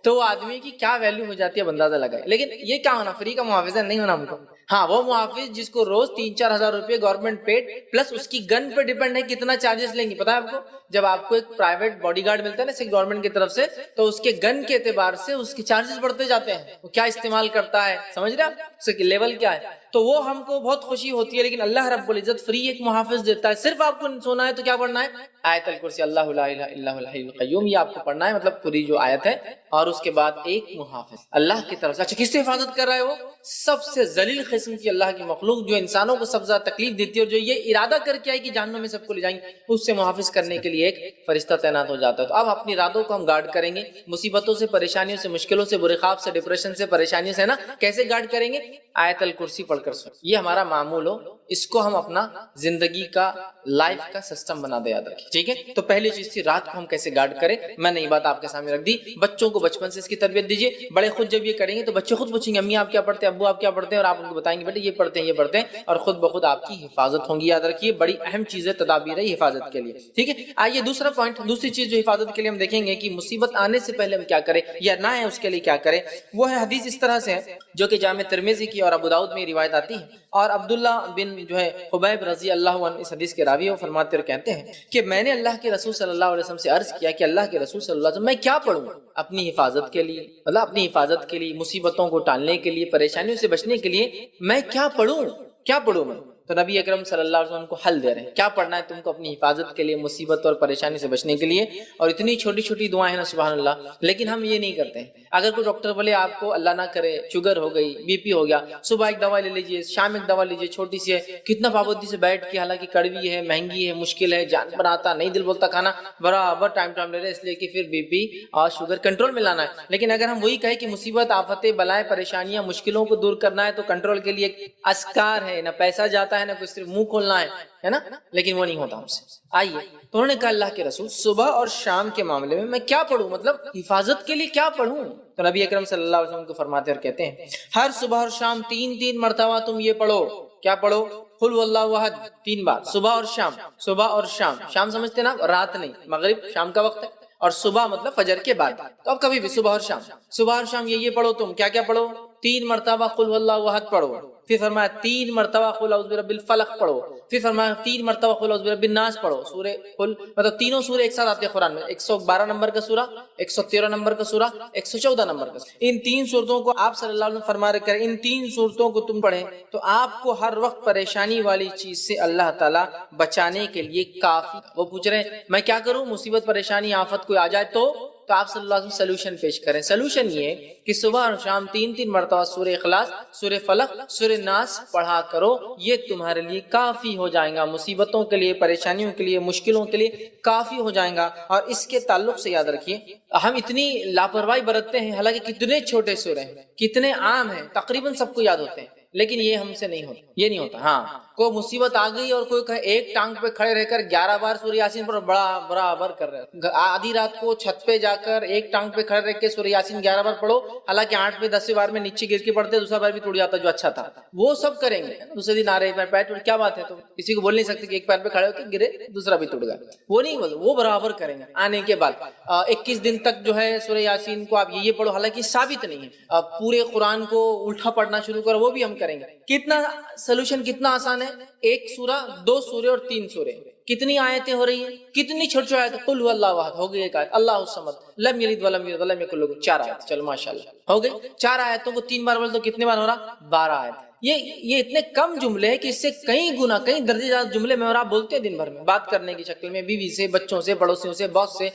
تو وہ آدمی کی کیا ویلیو ہو جاتی ہے، اندازہ لگائے۔ لیکن یہ کیا ہونا؟ فری کا محافظ ہے نہیں ہونا ہم کو، ہاں وہ محافظ جس کو روز 3-4 ہزار روپے گورنمنٹ پیڈ پلس اس کی گن پہ ڈیپینڈ ہے کتنا چارجز لیں گی، پتا ہے آپ کو؟ جب آپ کو ایک پرائیویٹ باڈی گارڈ ملتا ہے نا گورنمنٹ کی طرف سے، تو اس کے گن کے اعتبار سے اس کے چارجز بڑھتے جاتے ہیں، وہ کیا استعمال کرتا ہے، سمجھ رہے آپ؟ اس کا لیول کیا ہے، تو وہ ہم کو بہت خوشی ہوتی ہے، لیکن اللہ رب العزت فری ایک محافظ دیتا ہے، صرف آپ کو سونا ہے تو کیا پڑھنا ہے؟ آیت الکرسی، اللہ لا الہ الا هو الحی القیوم، یہ آپ کو پڑھنا ہے، مطلب پوری جو آیت ہے اور اس کے بعد ایک محافظ اللہ کی طرف سے. اچھا کس سے حفاظت کر رہا ہے؟ وہ سب سے ذلیل قسم کی اللہ کی مخلوق جو انسانوں کو سب سے زیادہ تکلیف دیتی ہے اور جو یہ ارادہ کر کے آئی کہ جہنم میں سب کو لے جائیں گے، اس سے محافظ کرنے کے لیے ایک فرشتہ تعینات ہو جاتا ہے. تو اب اپنی ارادوں کو ہم گارڈ کریں گے، مصیبتوں سے، پریشانیوں سے، مشکلوں سے، برے خواب سے، ڈپریشن سے، پریشانیوں سے نا کیسے گارڈ کریں گے؟ آیت الکرسی پڑھ کر سو. یہ ہمارا معمول ہو، اس کو ہم اپنا زندگی کا لائف کا سسٹم بنا دے، یاد رکھیں. ٹھیک ہے، تو پہلی چیز تھی رات کو ہم کیسے گارڈ کریں. میں نے یہ بات آپ کے سامنے رکھ دی. بچوں کو بچپن سے اس کی تربیت دیجیے. بڑے خود جب یہ کریں گے تو بچے خود پوچھیں گے امی آپ کیا پڑھتے ہیں، ابو آپ کیا پڑھتے ہیں، اور آپ ان کو بتائیں گے بیٹے یہ پڑھتے ہیں یہ پڑھتے ہیں، اور خود بخود آپ کی حفاظت ہوں گی. یاد رکھیے بڑی اہم چیز ہے، تدابیر ہے حفاظت کے لیے. ٹھیک ہے، آئیے دوسرا پوائنٹ، دوسری چیز جو حفاظت کے لیے ہم دیکھیں گے کہ مصیبت آنے سے پہلے ہم کیا کریں یا نہ ہے اس کے لیے کیا کریں. وہ ہے حدیث اس طرح سے ہے جو کہ جامع ترمذی کی اور ابو داؤد میں روایت آتی ہے. اور عبداللہ بن جو ہے خبیب رضی اللہ عنہ اس حدیث کے راوی، وہ فرماتے اور کہتے ہیں کہ میں نے اللہ کے رسول صلی اللہ علیہ وسلم سے عرض کیا کہ اللہ کے رسول صلی اللہ علیہ وسلم میں کیا پڑھوں اپنی حفاظت کے لیے، مطلب اپنی حفاظت کے لیے، مصیبتوں کو ٹالنے کے لیے، پریشانیوں سے بچنے کے لیے میں کیا پڑھوں میں. تو نبی اکرم صلی اللہ علیہ وسلم کو حل دے رہے ہیں، کیا پڑھنا ہے تم کو اپنی حفاظت کے لیے، مصیبت اور پریشانی سے بچنے کے لیے. اور اتنی چھوٹی چھوٹی دعائیں ہیں نا سبحان اللہ، لیکن ہم یہ نہیں کرتے ہیں. اگر کوئی ڈاکٹر بولے آپ کو اللہ نہ کرے شوگر ہو گئی، بی پی ہو گیا، صبح ایک دوا لے لیجیے، شام ایک دوا لیجیے، چھوٹی سی ہے، کتنا پابندی سے بیٹھ کے، حالانکہ کڑوی ہے، مہنگی ہے، مشکل ہے، جان پر آتا نہیں، دل بولتا کھانا، برابر ٹائم لے رہے اس لیے کہ پھر بی پی اور شوگر کنٹرول میں لانا ہے. لیکن اگر ہم وہی کہیں کہ مصیبت، آفتیں، بلائیں، پریشانیاں، مشکلوں کو دور کرنا ہے تو کنٹرول کے لیے ایک اذکار ہے، نہ پیسہ جاتا ہے نہ کچھ، صرف منہ کھولنا ہے نا، لیکن وہ نہیں ہوتا ہم سے. آئیے تو انہوں نے کہا اللہ کے رسول صبح اور شام کے معاملے میں کیا پڑھوں، مطلب حفاظت کے لیے کیا پڑھوں. تو نبی اکرم صلی اللہ علیہ وسلم کو فرماتے اور کہتے ہیں ہر صبح اور شام 3 مرتبہ تم یہ پڑھو. کیا پڑھو؟ قل هو اللہ احد 3 بار، صبح اور شام. شام سمجھتے نا رات نہیں، مغرب شام کا وقت ہے، اور صبح مطلب فجر کے بعد. تو اب کبھی بھی صبح اور شام یہ پڑھو. تم کیا کیا پڑھو؟ 3 مرتبہ قل هو اللہ احد پڑھو، پھر فرمایا 3 مرتبہ قل اعوذ برب الفلق پڑھو، پھر فرمایا 3 مرتبہ قل اعوذ برب الناس پڑھو. سورہ قل مطلب تینوں سورے ایک ساتھ آتے ہیں قرآن میں، 112 نمبر کا سورہ، 113 نمبر کا سورہ، 114 نمبر کا. ان 3 سورتوں کو آپ صلی اللہ علیہ وسلم فرما رہے کریں، ان 3 سورتوں کو تم پڑھیں تو آپ کو ہر وقت پریشانی والی چیز سے اللہ تعالیٰ بچانے کے لیے کافی. وہ پوچھ رہے ہیں میں کیا کروں، مصیبت، پریشانی، آفت کوئی آ جائے تو آپ صلی اللہ علیہ وسلم سلوشن پیش کریں. سلوشن یہ کہ صبح اور شام 3 مرتبہ سورہ اخلاص، سورہ فلق، سورہ ناس پڑھا کرو. یہ تمہارے لیے کافی ہو جائے گا، مصیبتوں کے لیے، پریشانیوں کے لیے، مشکلوں کے لیے کافی ہو جائے گا. اور اس کے تعلق سے یاد رکھیے ہم اتنی لاپرواہی برتتے ہیں، حالانکہ کتنے چھوٹے سورے ہیں، کتنے عام ہیں، تقریباً سب کو یاد ہوتے ہیں، لیکن یہ ہم سے نہیں ہوتا، یہ نہیں ہوتا. ہاں کوئی مصیبت آ گئی اور کوئی کہے ایک ٹانگ پہ کھڑے رہ کر 11 بار سورہ یاسین پر برابر کر رہے، آدھی رات کو چھت پہ جا کر ایک ٹانگ پہ کھڑے رہ کے سورہ یاسین 11 بار پڑھو، حالانکہ 8 پہ 10 بار میں نیچے گر کے پڑھتے، دوسرا بار بھی ٹوٹ جاتا جو اچھا تھا. وہ سب کریں گے، دوسرے دن آ رہے پیر ٹوٹ، کیا بات ہے، تو کسی کو بول نہیں سکتے کہ ایک پیر پہ کھڑے ہو کے گرے دوسرا بھی ٹوٹ گیا، وہ نہیں بولتے، وہ برابر کریں گے. آنے کے بعد 21 دن تک جو ہے سورہ یاسین کو آپ یہ پڑھو، حالانکہ ثابت نہیں ہے. پورے قرآن کو الٹا پڑھنا شروع کرو، وہ بھی ہم کریں گے. کتنا سولوشن کتنا آسان ہے، 1 سورہ، 2 سورے اور 3 سورے. کتنی آیتیں ہو رہی ہیں، کتنی چھوٹی چھوٹی آیتیں. قل هو اللہ احد ہو گئی ایک آیت، اللہ الصمد لم یلد ولم یولد ولم یکن له 4 آیت. چلو ماشاءاللہ ہو گئی. 4 آیتوں کو 3 بار بولے تو کتنے بار ہو رہا؟ 12 آیت. یہ اتنے کم جملے ہیں کہ اس سے کئی گنا، کئی درجے زیادہ جملے میں اور آپ بولتے ہیں دن بھر میں، بات کرنے کی شکل میں، بیوی سے، بچوں سے، پڑوسیوں سے، باس سے،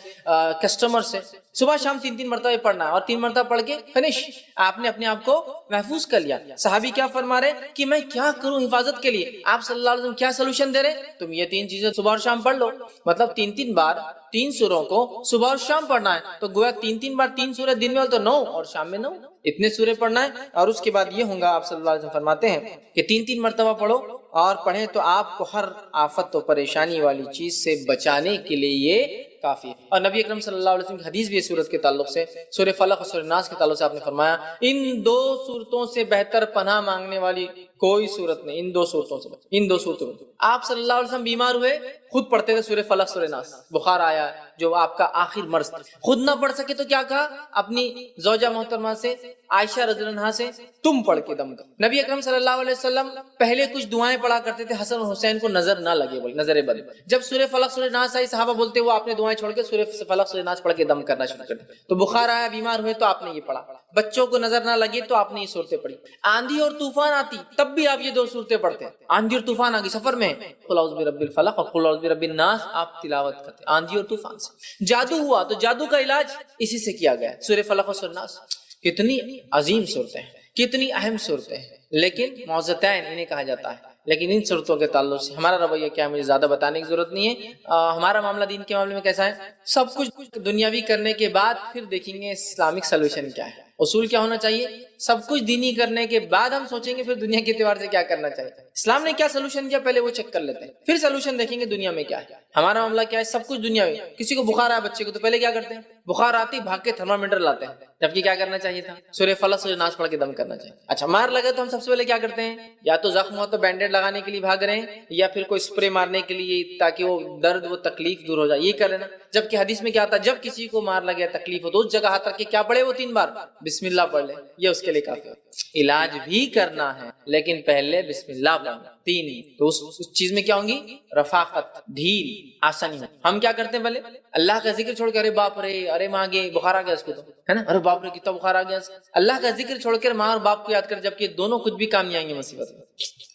کسٹمر سے. صبح شام 3 مرتبہ پڑھنا ہے، اور 3 مرتبہ پڑھ کے فنش، آپ نے اپنے آپ کو محفوظ کر لیا. صحابی کیا فرما رہے کہ میں کیا کروں حفاظت کے لیے، آپ صلی اللہ علیہ وسلم کیا سولوشن دے رہے، تم یہ 3 چیزیں صبح اور شام پڑھ لو. مطلب 3 بار 3 سوروں کو صبح اور شام پڑھنا ہے، تو گویا 3 بار 3 سورے، دن میں تو 9 اور شام میں 9، اتنے سورے پڑھنا ہے. اور اس کے بعد یہ ہوں گا، آپ صلی اللہ علیہ وسلم فرماتے ہیں کہ 3 مرتبہ پڑھو اور پڑھیں تو آپ کو ہر آفت و پریشانی والی چیز سے بچانے کے لیے یہ کافی ہے. اور نبی اکرم صلی اللہ علیہ وسلم کی حدیث بھی ہے سورت کے تعلق سے، سورہ فلق اور سورہ ناس کے تعلق سے آپ نے فرمایا ان 2 صورتوں سے بہتر پناہ مانگنے والی کوئی صورت نہیں. ان 2 صورتوں سے، ان 2 صورتوں میں آپ صلی اللہ علیہ وسلم بیمار ہوئے، خود پڑھتے تھے سورہ فلق، سورہ ناس. بخار آیا جو آپ کا آخر مرض تھا، خود نہ پڑھ سکے تو کیا کہا، اپنی زوجہ محترمہ سے عائشہ رضی اللہ عنہا سے تم پڑھ کے دم کرو۔ نبی اکرم صلی اللہ علیہ وسلم پہلے کچھ دعائیں پڑھا کرتے تھے حسن اور حسین کو نظر نہ لگے، بولے نظر بد، جب سورہ فلق سورہ ناس آئی صحابہ بولتے وہ آپ نے دعائیں چھوڑ کے سورہ فلق سورہ ناس پڑھ کے دم کرنا شروع کر دیا، تو بخار آیا بیمار ہوئے تو آپ نے یہ پڑھا، بچوں کو نظر نہ لگے تو آپ نے یہ صورتیں پڑھی، آندھی اور طوفان آتی تب بھی آپ یہ دو صورتیں پڑھتے ہیں، آندھی اور طوفان آگی سفر میں قل اعوذ برب الفلق اور قل اعوذ برب الناس آپ تلاوت کرتے آندھی اور طوفان سے۔ جادو ہوا تو جادو کا علاج اسی سے کیا گیا، سورہ فلق اور سورہ ناس۔ کتنی عظیم صورتیں ہیں، کتنی اہم صورتیں ہیں، لیکن معوذتین انہیں کہا جاتا ہے۔ لیکن ان صورتوں کے تعلق سے ہمارا رویہ کیا ہے مجھے زیادہ بتانے کی ضرورت نہیں ہے۔ ہمارا معاملہ دین کے معاملے میں کیسا ہے، سب کچھ دنیاوی کرنے کے بعد پھر دیکھیں گے اسلامک سولوشن کیا ہے۔ اصول کیا ہونا چاہیے، سب کچھ دینی کرنے کے بعد ہم سوچیں گے پھر دنیا کے اعتبار سے کیا کرنا چاہیے، اسلام نے کیا سولوشن دیا پہلے وہ چیک کر لیتے ہیں، پھر سولوشن دیکھیں گے دنیا میں کیا ہے۔ ہمارا معاملہ کیا ہے، سب کچھ دنیا میں، کسی کو بخار آیا بچے کو تو پہلے کیا کرتے ہیں، بخار آتی بھاگ کے تھرمامیٹر لاتے ہیں، جبکہ کیا کرنا چاہیے تھا، سورہ فلق سورہ ناس پڑھ کے دم کرنا چاہیے۔ اچھا مار لگے تو ہم سب سے پہلے کیا کرتے ہیں، یا تو زخم ہو تو بینڈیڈ لگانے کے لیے بھاگ رہے ہیں، یا پھر کوئی اسپرے مارنے کے لیے تاکہ وہ درد وہ تکلیف دور ہو جائے، یہ کر لینا۔ جبکہ حدیث میں کیا آتا ہے، جب کسی کو مار لگے تکلیف ہو تو اس جگہ ہاتھ رکھ کے کیا پڑھے، وہ 3 بار بسم اللہ پڑھ لے، یہ اس کے لیے کافی ہے۔ علاج بھی کرنا ہے لیکن پہلے بسم اللہ پڑھنا، 3 تو اس چیز میں کیا ہوں گی، رفاقت، ڈھیل، آسانی ہو۔ ہم کیا کرتے ہیں، پہلے اللہ کا ذکر چھوڑ کے ارے باپ رے، ارے ماں گے بخار آ گیا اس کو تو ہے نا، ارے باپ رے کتنا بخار آ گیا، اللہ کا ذکر چھوڑ کر ماں اور باپ کو یاد کر، جبکہ دونوں کچھ بھی کام نہیں آئیں گے مصیبت میں۔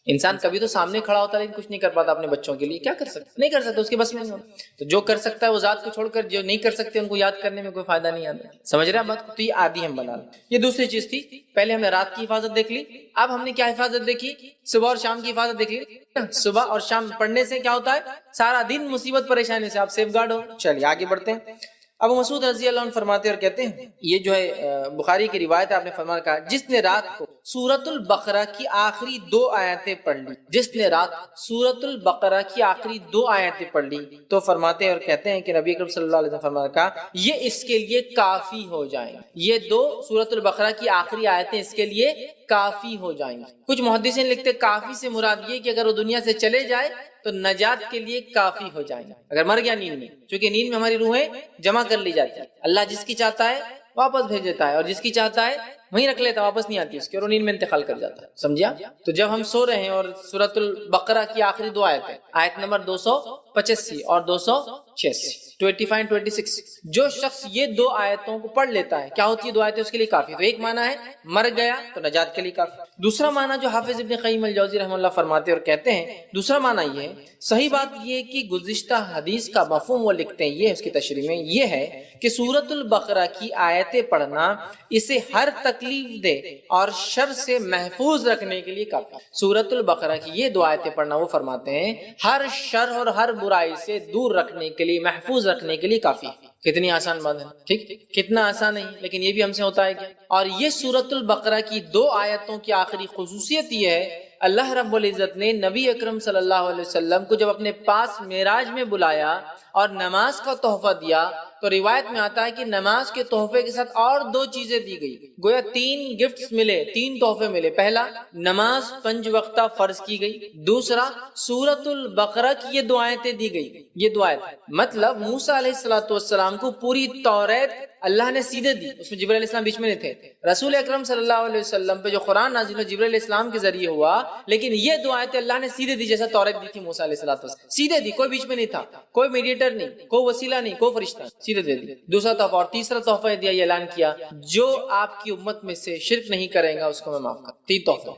انسان کبھی تو سامنے کھڑا ہوتا ہے لیکن کچھ نہیں کر پاتا اپنے بچوں کے لیے، کیا کر سکتا، نہیں کر سکتا، اس کے بس میں نہیں ہوتا۔ تو جو کر سکتا ہے وہ ذات کو چھوڑ کر جو نہیں کر سکتے ان کو یاد کرنے میں کوئی فائدہ نہیں آتا، سمجھ رہے ہیں بات کو، تو یہ عادی ہم بنا لیں۔ یہ دوسری چیز تھی، پہلے ہم نے رات کی حفاظت دیکھ لی، اب ہم نے کیا حفاظت دیکھی، صبح اور شام کی حفاظت دیکھ لی۔ صبح اور شام پڑھنے سے کیا ہوتا ہے، سارا دن مصیبت پریشانی سے آپ سیف گارڈ ہو۔ چلیے آگے بڑھتے ہیں۔ ابو مسعود رضی اللہ عنہ فرماتے اور کہتے ہیں، یہ جو ہے بخاری کی روایت ہے، آپ نے فرمایا کہا جس نے رات کو سورۃ البقرہ کی آخری 2 آیتیں پڑھ لی، جس نے رات سورۃ البقرہ کی آخری 2 آیتیں پڑھ لی تو فرماتے اور کہتے ہیں کہ نبی اکرم صلی اللہ علیہ وسلم فرمایا کہا یہ اس کے لیے کافی ہو جائیں گے، یہ 2 سورۃ البقرہ کی آخری آیتیں اس کے لیے کافی ہو جائیں گی۔ کچھ محدثین لکھتے کافی سے مراد یہ کہ اگر وہ دنیا سے چلے جائے تو نجات کے لیے کافی ہو جائیں گے، اگر مر گیا نیند میں، چونکہ نیند میں ہماری روحیں جمع کر لی جاتی ہے، اللہ جس کی چاہتا ہے واپس بھیج دیتا ہے اور جس کی چاہتا ہے وہیں رکھ لیتا، واپس نہیں آتی اس کی، اور نیند میں انتقال کر جاتا ہے، سمجھا؟ تو جب ہم سو رہے ہیں اور سورۃ البقرہ کی آخری 2 آیتیں، آیت نمبر 285 اور 286 25 26، جو شخص یہ 2 آیتوں کو پڑھ لیتا ہے، کیا ہوتی ہے 2 آیتیں اس کے لیے کافی۔ تو ایک معنی ہے مر گیا تو نجات کے لیے کافی، دوسرا معنی جو حافظ ابن قیم الجوزی رحمہ اللہ فرماتے اور کہتے ہیں، دوسرا معنی یہ ہے، صحیح بات یہ ہے کہ گزشتہ حدیث کا مفہوم وہ لکھتے ہیں، یہ اس کی تشریح میں یہ ہے کہ سورۃ البقرہ کی آیتیں پڑھنا اسے ہر تکلیف دہ اور شر سے محفوظ رکھنے کے لیے کافی۔ سورۃ البقرہ کی یہ 2 آیتیں پڑھنا وہ فرماتے ہیں ہر شر اور ہر برائی سے دور رکھنے کے لیے، محفوظ رکھنے کے لیے کافی۔ کتنی آسان بات ہے، ٹھیک، کتنا آسان نہیں، لیکن یہ بھی ہم سے ہوتا ہے کیا۔ اور یہ سورۃ البقرہ کی 2 آیتوں کی آخری خصوصیت یہ ہے، اللہ رب العزت نے نبی اکرم صلی اللہ علیہ وسلم کو جب اپنے پاس معراج میں بلایا اور نماز کا تحفہ دیا تو روایت میں آتا ہے کہ نماز کے تحفے کے ساتھ اور 2 چیزیں دی گئی، گویا 3 گفٹس ملے، 3 تحفے ملے۔ پہلا نماز 5 وقتہ فرض کی گئی، دوسرا سورۃ البقرہ کی یہ 2 آیتیں دی گئی، یہ 2 آیتیں، مطلب موسیٰ علیہ السلام کو پوری توریت اللہ نے سیدھے دی، اس میں جبرائیل علیہ السلام بیچ میں نہیں تھے۔ رسول اکرم صلی اللہ علیہ وسلم پہ جو قرآن نازل ہوا جبرائیل علیہ السلام کے ذریعے ہوا، لیکن یہ 2 آیتیں اللہ نے سیدھے دی جیسا توریت دی تھی موسیٰ علیہ السلام، سیدھے دی، کوئی بیچ میں نہیں تھا، کوئی میڈیٹر نہیں، کوئی وسیلہ نہیں، کوئی فرشتہ، سیدھے دے دی۔ دوسرا تحفہ اور تیسرا تحفہ دیا، یہ اعلان کیا جو آپ کی امت میں سے شرک نہیں کرے گا اس کو میں معاف کروں۔ 3 تحفے،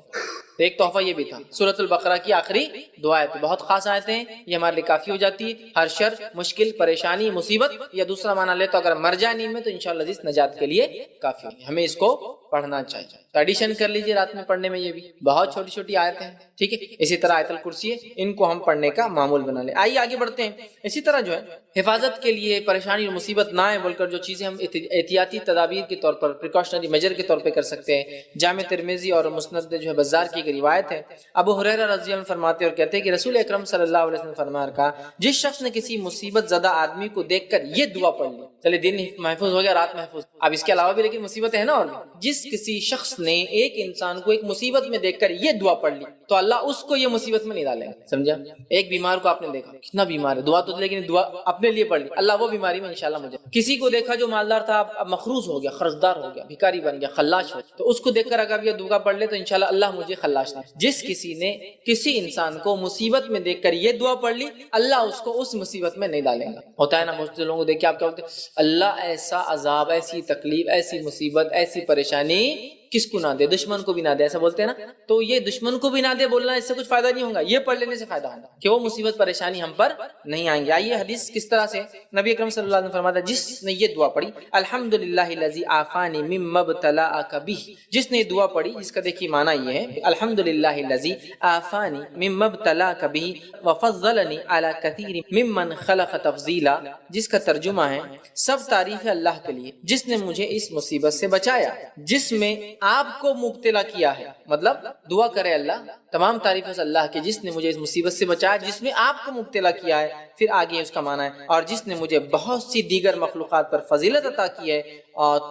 ایک تحفہ یہ بھی تھا سورۃ البقرہ کی آخری 2 آیتیں، بہت خاص آیتیں ہیں، یہ ہمارے لیے کافی ہو جاتی ہے ہر شر، مشکل، پریشانی، مصیبت، یا دوسرا معنی لے تو اگر مر جائے نیند میں تو انشاءاللہ عزیز نجات کے لیے کافی ہوگی۔ ہمیں اس کو پڑھنا چاہیے، ایڈیشن کر لیجیے رات میں پڑھنے میں، یہ بھی بہت چھوٹی چھوٹی آیتیں ہیں، ٹھیک ہے۔ اسی طرح آیت الکرسی ہے، ان کو ہم پڑھنے کا معمول بنا لیں۔ آئیے آگے بڑھتے ہیں۔ اسی طرح جو ہے حفاظت کے لیے پریشانی اور مصیبت نہ آئے بول کر جو چیزیں ہم احتیاطی تدابیر کے طور پر، پریکاشنری میجر کے طور پہ کر سکتے ہیں، جامع ترمذی اور مسند جو ہے بزار کی ایک روایت ہے، ابو ہریرہ رضی اللہ عنہ فرماتے اور کہتے ہیں کہ رسول اکرم صلی اللہ علیہ وسلم فرمایا کہا جس شخص نے کسی مصیبت زدہ آدمی کو دیکھ کر یہ دعا پڑھ لی، چلے دن محفوظ ہو گیا، رات محفوظ، اب اس کے علاوہ بھی لیکن مصیبتیں ہیں نا، اور جس جس کسی شخص نے ایک انسان کو ایک مصیبت میں دیکھ کر یہ دعا پڑھ لی تو اللہ اس کو یہ مصیبت میں نہیں ڈالے گا. سمجھا؟ ایک بیمار کو آپ نے دیکھا کتنا بیمار ہے, دعا تو لیکن دعا اپنے لیے پڑھ لی, اللہ وہ بیماری میں انشاءاللہ مجھے. کسی کو دیکھا جو مالدار تھا اب مخروز ہو گیا, قرضدار ہو گیا, بھکاری بن گیا, خلاش ہو گیا, تو اس کو دیکھ کر اگر یہ دعا پڑھ لے تو انشاءاللہ اللہ مجھے خلاش نہ. جس کسی نے کسی انسان کو مصیبت میں دیکھ کر یہ دعا پڑھ لی اللہ اس کو اس مصیبت میں نہیں ڈالے گا. ہوتا ہے نا بہت سے لوگوں کو دیکھ کے آپ کیا بولتے ہیں, اللہ ایسا عذاب, ایسی تکلیف, ایسی مصیبت, ایسی پریشانی کس کو نہ دے, دشمن کو بھی نہ دے, ایسا بولتے ہیں نا. تو یہ دشمن کو بھی نہ دے بولنا اس سے کچھ فائدہ نہیں ہوگا, یہ پڑھ لینے سے فائدہ ہوگا کہ وہ مصیبت پریشانی ہم پر نہیں آئیں گے. آئیے حدیث کس طرح سے نبی اکرم صلی اللہ علیہ وسلم فرماتا ہے جس نے یہ دعا پڑھی الحمدللہ الذی عافانی مما ابتلاک بہ, جس نے دعا پڑھی جس کا دیکھیے معنی یہ ہے الحمدللہ الذی عافانی مما ابتلاک بہ وفضلنی علی کثیر ممن خلق تفضیلا, جس کا ترجمہ ہے سب تعریف ہے اللہ کے لیے جس نے مجھے اس مصیبت سے بچایا جس میں آپ کو مبتلا کیا ہے. مطلب دعا کرے اللہ تمام تعریف ہے اللہ کے جس نے مجھے اس مصیبت سے بچایا جس میں آپ کو مبتلا کیا ہے. پھر آگے اس کا معنی ہے اور جس نے مجھے بہت سی دیگر مخلوقات پر فضیلت عطا کی ہے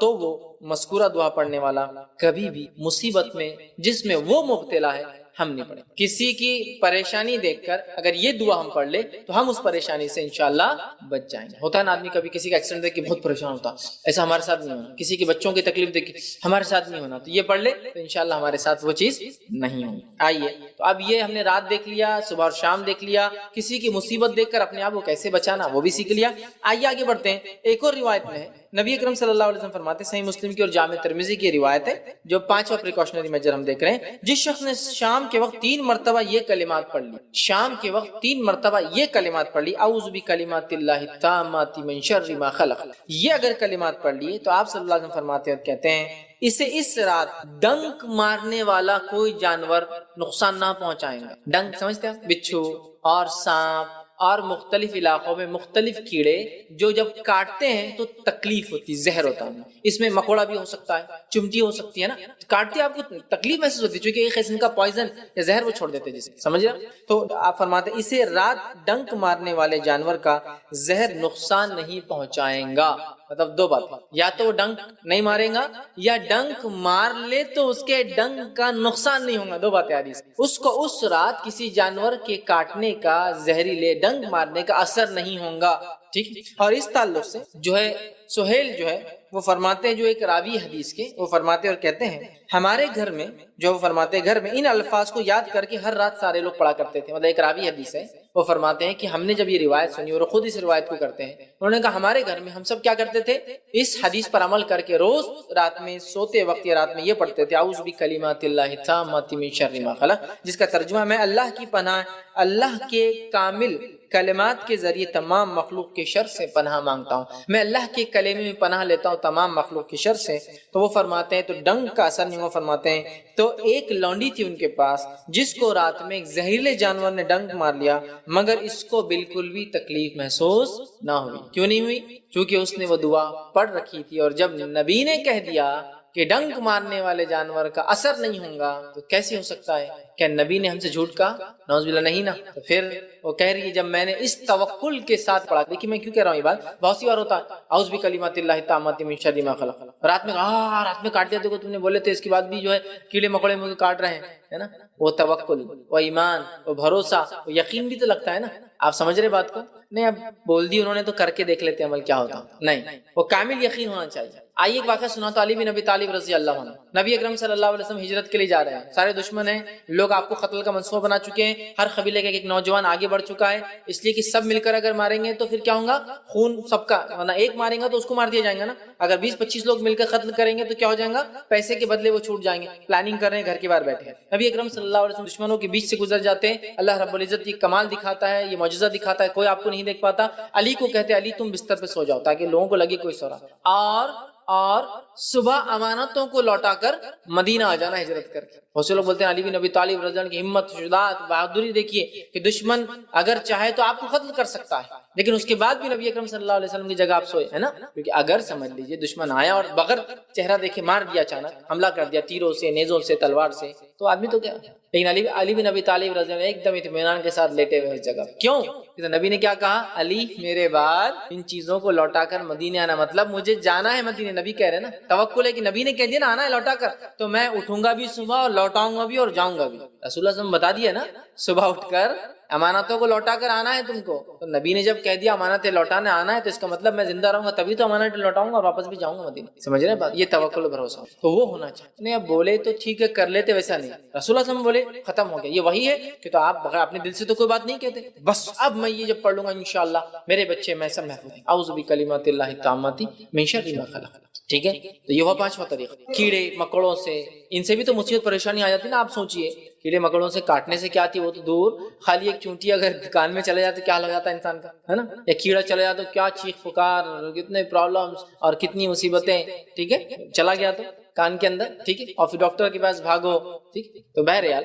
تو وہ مذکورہ دعا پڑھنے والا کبھی بھی مصیبت میں جس میں وہ مبتلا ہے ہم نہیں پڑھیں. کسی کی پریشانی دیکھ کر اگر یہ دعا ہم پڑھ لے تو ہم اس پریشانی سے انشاءاللہ بچ جائیں گے. ہوتا ہے نا آدمی کبھی کسی کا ایکسیڈنٹ دیکھ کے بہت پریشان ہوتا, ایسا ہمارے ساتھ نہیں ہونا. کسی کے بچوں کی تکلیف دیکھ کے ہمارے ساتھ نہیں ہونا, تو یہ پڑھ لے تو انشاءاللہ ہمارے ساتھ وہ چیز نہیں ہوگی. آئیے تو اب یہ ہم نے رات دیکھ لیا, صبح اور شام دیکھ لیا, کسی کی مصیبت دیکھ کر اپنے آپ کو کیسے بچانا وہ بھی سیکھ لیا. آئیے آگے بڑھتے ہیں. ایک اور روایت میں ہے نبی اکرم صلی اللہ علیہ وسلم فرماتے ہیں, صحیح مسلم کی اور جامع ترمذی کی روایت ہے جو 5واں پریکاشنری میجر ہم دیکھ رہے ہیں, جس شخص نے شام کے وقت 3 مرتبہ یہ کلمات پڑھ لی, شام کے وقت 3 مرتبہ یہ کلمات پڑھ لی اعوذ بکلمات اللہ التامات من شر ما خلق, یہ اگر کلمات پڑھ لیے تو آپ صلی اللہ علیہ وسلم فرماتے ہیں کہتے ہیں اسے اس رات ڈنک مارنے والا کوئی جانور نقصان نہ پہنچائے گا. ڈنک سمجھتے ہیں, بچھو اور سانپ اور مختلف علاقوں میں مختلف کیڑے جو جب کاٹتے ہیں تو تکلیف ہوتی, زہر ہوتا ہے. اس میں مکوڑا بھی ہو سکتا ہے, چمٹی ہو سکتی ہے نا, کاٹتے آپ کو تکلیف محسوس ہوتی ہے چونکہ ایک قسم کا پوائزن یا زہر وہ چھوڑ دیتے جسے, سمجھ رہے. تو آپ فرماتے ہیں اسے رات ڈنک مارنے والے جانور کا زہر نقصان نہیں پہنچائیں گا. مطلب 2 باتیں, یا تو وہ ڈنک نہیں مارے گا یا ڈنک مار لے تو اس کے ڈنک کا نقصان نہیں ہوگا. 2 باتیں حدیث. اس کو اس رات کسی جانور کے کاٹنے کا, زہریلے ڈنک مارنے کا اثر نہیں ہوگا. ٹھیک. اور اس تعلق سے جو ہے سہیل جو ہے وہ فرماتے ہیں, جو ایک راوی حدیث کے, وہ فرماتے اور کہتے ہیں ہمارے گھر میں, جو وہ فرماتے گھر میں ان الفاظ کو یاد کر کے ہر رات سارے لوگ پڑھا کرتے تھے. مطلب ایک راوی حدیث ہے, وہ فرماتے ہیں کہ ہم نے جب یہ روایت سنی اور خود اس روایت کو کرتے ہیں, انہوں نے کہا ہمارے گھر میں ہم سب کیا کرتے تھے, اس حدیث پر عمل کر کے روز رات میں سوتے وقت یا رات میں یہ پڑھتے تھے اعوذ بکلمات اللہ التامات من شر ما خلق, جس کا ترجمہ میں اللہ کی پناہ, اللہ کے کامل کلمات کے ذریعے تمام مخلوق کے شر سے پناہ مانگتا ہوں, میں اللہ کے کلمے میں پناہ لیتا ہوں تمام مخلوق کے شر سے. تو وہ فرماتے ہیں تو ڈنک کا اثر نہیں. وہ فرماتے ہیں تو ایک لونڈی تھی ان کے پاس جس کو رات میں ایک زہریلے جانور نے ڈنک مار لیا مگر اس کو بالکل بھی تکلیف محسوس نہ ہوئی. کیوں نہیں ہوئی؟ چونکہ اس نے وہ دعا پڑھ رکھی تھی, اور جب نبی نے کہہ دیا کہ ڈنک مارنے والے جانور کا اثر نہیں ہوگا تو کیسے ہو سکتا ہے؟ کیا نبی نے ہم سے جھوٹ کہا؟ نعوذ باللہ نہیں نا. تو پھر وہ کہہ رہی ہے جب میں نے اس توکل کے ساتھ پڑھا. دیکھیے میں کیوں کہہ رہا ہوں یہ بات, بہت سی بار ہوتا ہے اعوذ بکلمات اللہ التامات من شر ما خلق, رات میں کاٹ دیا. دیکھو تم نے بولے تھے, اس کے بعد بھی جو ہے کیڑے مکوڑے مجھے کاٹ رہے ہیں, ہے نا. وہ توکل, وہ ایمان, وہ بھروسہ, وہ یقین بھی تو لگتا ہے نا. آپ سمجھ رہے بات کو؟ نہیں, اب بول دی انہوں نے تو کر کے دیکھ لیتے عمل کیا ہوتا. نہیں, وہ کامل یقین ہونا چاہیے. آئیے ایک واقعہ سنا تو علی بن ابی طالب رضی اللہ عنہ, نبی اکرم صلی اللہ علیہ وسلم ہجرت کے لیے جا رہے ہیں, سارے دشمن ہیں, لوگ آپ کو قتل کا منصوبہ بنا چکے ہیں, ہر قبیلے کا ایک نوجوان آگے بڑھ چکا ہے, اس لیے کہ سب مل کر اگر ماریں گے تو پھر کیا ہوگا, خون سب کا, ورنہ ایک ماریں گا تو اس کو مار دیا جائے گا نا. اگر 20-25 لوگ مل کر قتل کریں گے تو کیا ہو جائے گا, پیسے کے بدلے وہ چھوٹ جائیں گے. پلاننگ کر رہے ہیں, گھر کے باہر بیٹھے ہیں. نبی اکرم صلی اللہ علیہ وسلم دشمنوں کے بیچ سے گزر جاتے ہیں, اللہ رب العزت یہ کمال دکھاتا ہے, یہ معجزہ دکھاتا ہے, کوئی آپ کو نہیں دیکھ پاتا. علی کو کہتے علی تم بستر پہ سو جاؤ تاکہ لوگوں کو لگے کوئی سو رہا, اور صبح امانتوں کو لوٹا کر مدینہ آ جانا ہجرت کر کے. بہت سے لوگ بولتے ہیں علی بن ابی طالب رضی اللہ عنہ کی ہمت, شجاعت, بہادری دیکھیے کہ دشمن اگر چاہے تو آپ کو قتل کر سکتا ہے, لیکن اس کے بعد بھی نبی اکرم صلی اللہ علیہ وسلم کی جگہ آپ سوئے, ہے نا. کیونکہ اگر سمجھ لیجئے دشمن آیا اور بغیر چہرہ دیکھے مار دیا, اچانک حملہ کر دیا تیروں سے, نیزوں سے, تلوار سے, تو آدمی تو کیا. لیکن علی بن ابی طالب رضی اللہ عنہ ایک دم اطمینان کے ساتھ لیٹے ہوئے اس جگہ. کیوں؟ کہ نبی نے کیا کہا, علی میرے بعد ان چیزوں کو لوٹا کر مدینے آنا, مطلب مجھے جانا ہے مدینے. نبی کہہ رہے نا, توکل ہے کہ نبی نے کہہ دیا نا آنا ہے لوٹا کر, تو میں اٹھوں گا بھی صبح اور لوٹاؤں گا بھی اور جاؤں گا بھی. رسول اللہ صلی اللہ علیہ وسلم بتا دیا نا, صبح اٹھ کر امانتوں کو لوٹا کر آنا ہے تم کو. تو نبی نے جب کہہ دیا امانتیں لوٹانے آنا ہے, تو اس کا مطلب میں زندہ رہوں گا تبھی تو امانتیں لوٹاؤں گا اور واپس بھی جاؤں گا مدینے. سمجھ رہے ہیں بات؟ یہ توکل و بھروسہ تو وہ ہونا چاہیے. نہیں اب بولے تو ٹھیک ہے کر لیتے, ویسا نہیں. رسول اللہ صلی اللہ علیہ وسلم بولے ختم ہو گیا. یہ وہی ہے کہ تو آپ بغیر اپنے دل سے تو کوئی بات نہیں کہتے, بس اب میں یہ جب پڑھ لوں گا انشاءاللہ میرے بچے میں سب محفوظ ہیں. اعوذ بکلمات اللہ التامات من شر ما خلق. ٹھیک ہے, تو یہ ہوا پانچواں طریقہ. کیڑے مکڑوں سے, ان سے بھی تو مصیبت پریشانی آ جاتی ہے نا. آپ سوچئے کیڑے مکڑوں سے کاٹنے سے کیا آتی ہے وہ تو دور, خالی ایک چونٹی اگر کان میں چلے جاتے کیا حال ہو جاتا ہے انسان کا, ہے نا. یا کیڑا چلا جاتا تو کیا چیخ پکار, کتنے پرابلمس اور کتنی مصیبتیں. ٹھیک ہے, چلا گیا تو کان کے اندر, ٹھیک ہے, اور پھر ڈاکٹر کے پاس بھاگو. ٹھیک, تو بہرحال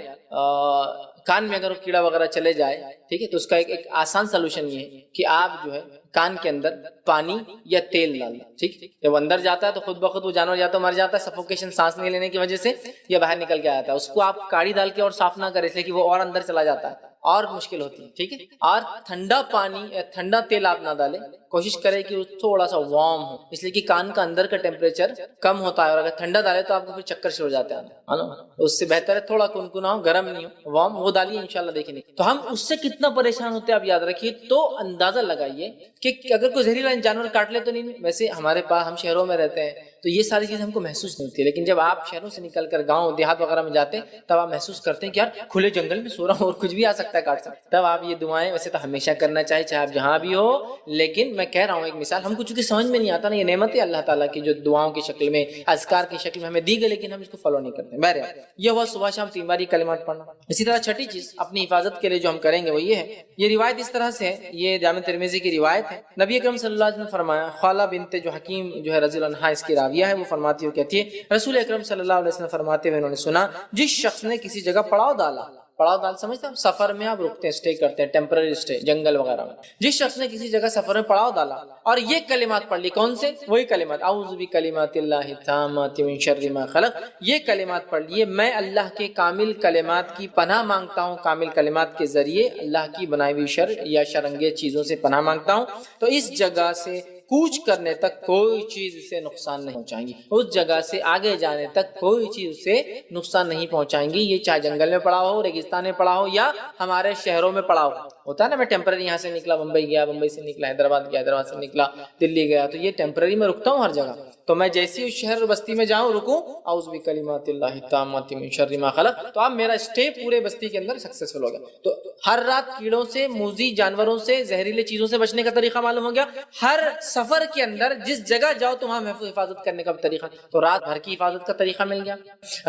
کان میں اگر کیڑا وغیرہ چلے جائے, ٹھیک ہے, تو اس کا ایک آسان سلوشن یہ ہے کہ آپ جو ہے کان کے اندر پانی یا تیل ڈال دیں. ٹھیک, جب اندر جاتا ہے تو خود بخود وہ جانور یا تو مر جاتا ہے سفوکیشن, سانس نہیں لینے کی وجہ سے, یا باہر نکل کے آتا ہے. اس کو آپ کاڑی ڈال کے اور صاف نہ کریں, اس لیے کہ وہ اور اندر چلا جاتا ہے اور مشکل ہوتی ہے. ٹھیک ہے, اور ٹھنڈا پانی یا ٹھنڈا تیل آپ نہ ڈالیں, کوشش کریں کہ وہ تھوڑا سا وارم ہو, اس لیے کہ کان کا اندر کا ٹیمپریچر کم ہوتا ہے, اور اگر ٹھنڈا ڈالے تو آپ کو پھر چکر شروع ہو جاتے ہیں نا. اس سے بہتر ہے تھوڑا کنکنا ہو, گرم نہیں ہو, وارم وہ ڈالیے انشاءاللہ دیکھیں. تو ہم اس سے کتنا پریشان ہوتے ہیں آپ یاد رکھیے. تو اندازہ لگائیے کہ اگر کوئی زہریلا جانور کاٹ لے تو نہیں. ویسے ہمارے پاس, ہم شہروں میں رہتے ہیں تو یہ ساری چیزیں ہم کو محسوس نہیں ہوتی, لیکن جب آپ شہروں سے نکل کر گاؤں دیہات وغیرہ میں جاتے ہیں تب آپ محسوس کرتے ہیں کہ یار کھلے جنگل میں سو رہا ہوں اور کچھ بھی آ سکتا ہے, کاٹ سکتا ہے. تب آپ یہ دعائیں ویسے تو ہمیشہ کرنا چاہیے چاہے آپ جہاں بھی ہو, لیکن میں کہہ رہا ہوں ایک مثال, ہم کو چونکہ سمجھ میں نہیں آتا نا, یہ نعمت ہے اللہ تعالیٰ کی جو دعاؤں کی شکل میں, اذکار کی شکل میں ہمیں دی گئی, لیکن ہم اس کو فالو نہیں کرتے. بہرحال یہ ہوا صبح شام 3 بار کلمات پڑھنا. اسی طرح چھٹی چیز اپنی حفاظت کے لیے جو ہم کریں گے وہ یہ ہے, یہ روایت اس طرح سے ہے, یہ جامع ترمذی کی روایت ہے. نبی اکرم صلی اللہ علیہ وسلم نے فرمایا, خالہ بنت جو حکیم جو ہے رضی اللہ عنہا اس کی راویہ ہے, وہ فرماتی ہے, وہ کہتی ہے رسول اکرم صلی اللہ علیہ وسلم فرماتے ہوئے انہوں نے سنا, جس شخص نے کسی جگہ پڑاؤ ڈالا, پڑاؤ ڈال سمجھتے ہیں, سفر میں آپ رکتے ہیں, اسٹے کرتے ہیں, ٹیمپرری اسٹے جنگل وغیرہ میں. جس شخص نے کسی جگہ سفر میں پڑاؤ ڈالا اور یہ کلمات پڑھ لی, کون سے؟ وہی کلمات, اعوذ بکلمات اللہ التامات من شر ما خلق. یہ کلمات پڑھ لیے, میں اللہ کے کامل کلمات کی پناہ مانگتا ہوں, کامل کلمات کے ذریعے اللہ کی بنائی ہوئی شر یا شرانگیز چیزوں سے پناہ مانگتا ہوں, تو اس جگہ سے کوچ کرنے تک کوئی چیز اسے نقصان نہیں پہنچائیں گی, اس جگہ سے آگے جانے تک کوئی چیز اسے نقصان نہیں پہنچائیں گی. یہ چاہے جنگل میں پڑا ہو, ریگستان میں پڑا ہو, یا ہمارے شہروں میں پڑا ہو. ہوتا ہے نا, میں ٹیمپرری یہاں سے نکلا بمبئی گیا, بمبئی سے نکلا حیدرآباد گیا, حیدرآباد سے نکلا دلی گیا, تو یہ ٹیمپرری میں رکتا ہوں ہر جگہ. تو میں جیسی اس شہر بستی میں جاؤں رکوں, اعوذ بکلمات اللہ التامات من شر ما خلق, تو اب میرا اسٹے پورے بستی کے اندر سکسیسفل ہو گیا. تو ہر رات کیڑوں سے, موذی جانوروں سے, زہریلے چیزوں سے بچنے کا طریقہ معلوم ہو گیا. ہر سفر کے اندر جس جگہ جاؤ تو وہاں محفوظ حفاظت کرنے کا طریقہ, تو رات بھر کی حفاظت کا طریقہ مل گیا.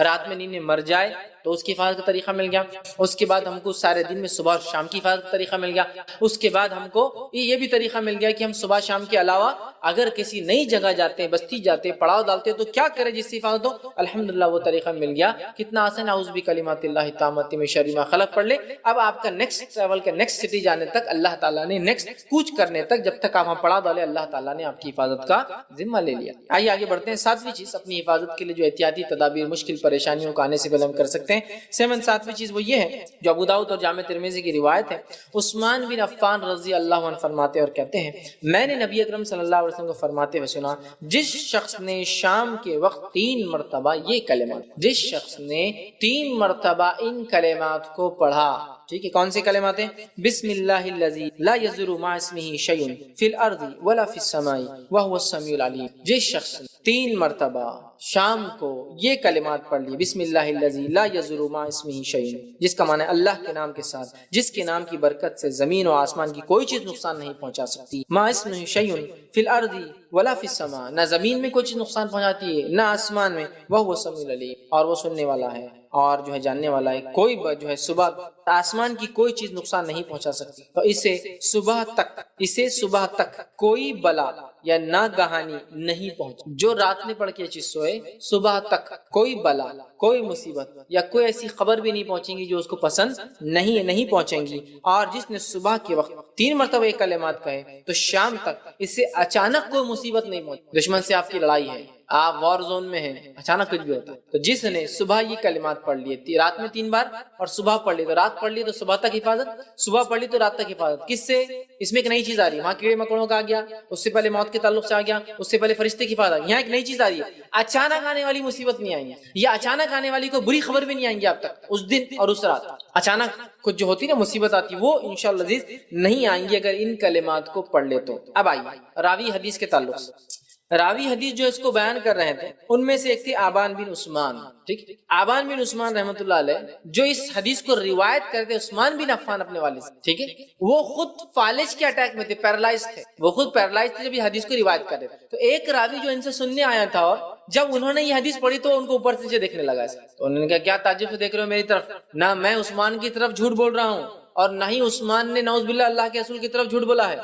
رات میں نیند مر جائے تو اس کی حفاظت کا طریقہ مل گیا. اس کے بعد ہم کو سارے دن میں صبح اور شام کی حفاظت کا طریقہ مل گیا. اس کے بعد ہم کو یہ بھی طریقہ مل گیا کہ ہم صبح شام کے علاوہ اگر کسی نئی جگہ جاتے ہیں, بستی جاتے ہیں, پڑاؤ ڈالتے ہیں, تو کیا کریں جس سے حفاظت ہو. الحمدللہ وہ طریقہ مل گیا. کتنا آسان, اعوذ بکلمات اللہ التامات من شر ما خلق پڑھ لے. اب آپ کا نیکسٹ ٹریول کے نیکسٹ سٹی جانے تک اللہ تعالیٰ نے, نیکسٹ کوچ کرنے تک, جب تک آپ وہاں پڑاؤ ڈالے, اللہ تعالیٰ نے آپ کی حفاظت کا ذمہ لے لیا. آئیے آگے بڑھتے ہیں. 7ویں چیز اپنی حفاظت کے لیے جو احتیاطی تدابیر مشکل پریشانیوں کو آنے سے پہلے ہم کر سکتے ہیں. 7ویں چیز وہ یہ ہے جو ابو داؤد اور جامع ترمذی کی روایت ہے. عثمان بن عفان رضی اللہ عنہ فرماتے اور کہتے ہیں, میں نے نبی اکرم صلی اللہ علیہ وسلم کو فرماتے ہوئے سنا, جس شخص نے شام کے وقت 3 مرتبہ یہ کلمات, جس شخص نے 3 مرتبہ ان کلمات کو پڑھا. ٹھیک ہے, کون سے کلمات ہیں؟ بسم اللہ الذی لا یضر مع اسمہ شیء فی الارض ولا فی السماء وهو السمیع العلیم. جس شخص نے 3 مرتبہ شام کو یہ کلمات پڑھ لی, بسم اللہ الذی لا یضر مع اسمہ شیء, جس کا معنی اللہ کے نام کے ساتھ جس کے نام کی برکت سے زمین و آسمان کی کوئی چیز نقصان نہیں پہنچا سکتی, مع اسمہ شیء فی الارض ولا فی السماء, نہ زمین میں کوئی چیز نقصان پہنچاتی ہے نہ آسمان میں, وهو السمیع العلیم, اور وہ سننے والا ہے اور جو ہے جاننے والا ہے. کوئی جو ہے صبح آسمان کی کوئی چیز نقصان نہیں پہنچا سکتی, تو اسے صبح تک کوئی بلا یا ناگہانی نہیں پہنچ. جو رات میں پڑھ کے چیز سوئے, صبح تک کوئی بلا, کوئی مصیبت یا کوئی ایسی خبر بھی نہیں پہنچیں گی جو اس کو پسند نہیں پہنچیں گی. اور جس نے صبح کے وقت 3 مرتبہ یہ کلمات کہے تو شام تک اس سے اچانک کوئی مصیبت نہیں پہنچ. دشمن سے آپ کی لڑائی ہے, آپ وار زون میں ہیں, اچانک کچھ بھی ہوتا ہے. تو جس نے صبح یہ کلمات پڑھ لیے رات میں 3 بار, اور صبح پڑھ لی تو رات پڑھ لی تو صبح تک حفاظت, صبح پڑھ لی تو رات تک حفاظت. کس سے؟ اس میں ایک نئی چیز آ رہی ہے, وہاں کیڑے مکوڑوں کا آ گیا, اس سے پہلے موت کے تعلق سے آ گیا, اس سے پہلے فرشتے کی حفاظت. یہاں ایک نئی چیز آ رہی ہے, اچانک آنے والی مصیبت نہیں آئیں گی, یا اچانک آنے والی کوئی بری خبر بھی نہیں آئیں گی آپ تک اس دن اور اس رات. اچانک کچھ جو ہوتی نا مصیبت آتی, وہ انشاءاللہ عزیز نہیں آئیں گی اگر ان کلمات کو پڑھ لے تو. اب آئیے راوی حدیث کے تعلق سے. راوی حدیث جو اس کو بیان کر رہے تھے ان میں سے ایک تھے آبان بن عثمان. ٹھیک, آبان بن عثمان رحمۃ اللہ علیہ جو اس حدیث کو روایت کرتے عثمان بن عفان اپنے والد سے. ٹھیک ہے, وہ خود فالج کے اٹیک میں تھے, پیرالائز تھے, وہ خود پیرالائز تھے جب یہ حدیث کو روایت کر رہے تھے. تو ایک راوی جو ان سے سننے آیا تھا, اور جب انہوں نے یہ حدیث پڑھی تو ان کو اوپر سے دیکھنے لگا. تو انہوں نے کہا کیا تعجب سے دیکھ رہے ہو میری طرف, نہ میں عثمان کی طرف جھوٹ بول رہا ہوں اور نہ ہی عثمان نے نعوذ باللہ اللہ کے رسول کی طرف جھوٹ بولا ہے.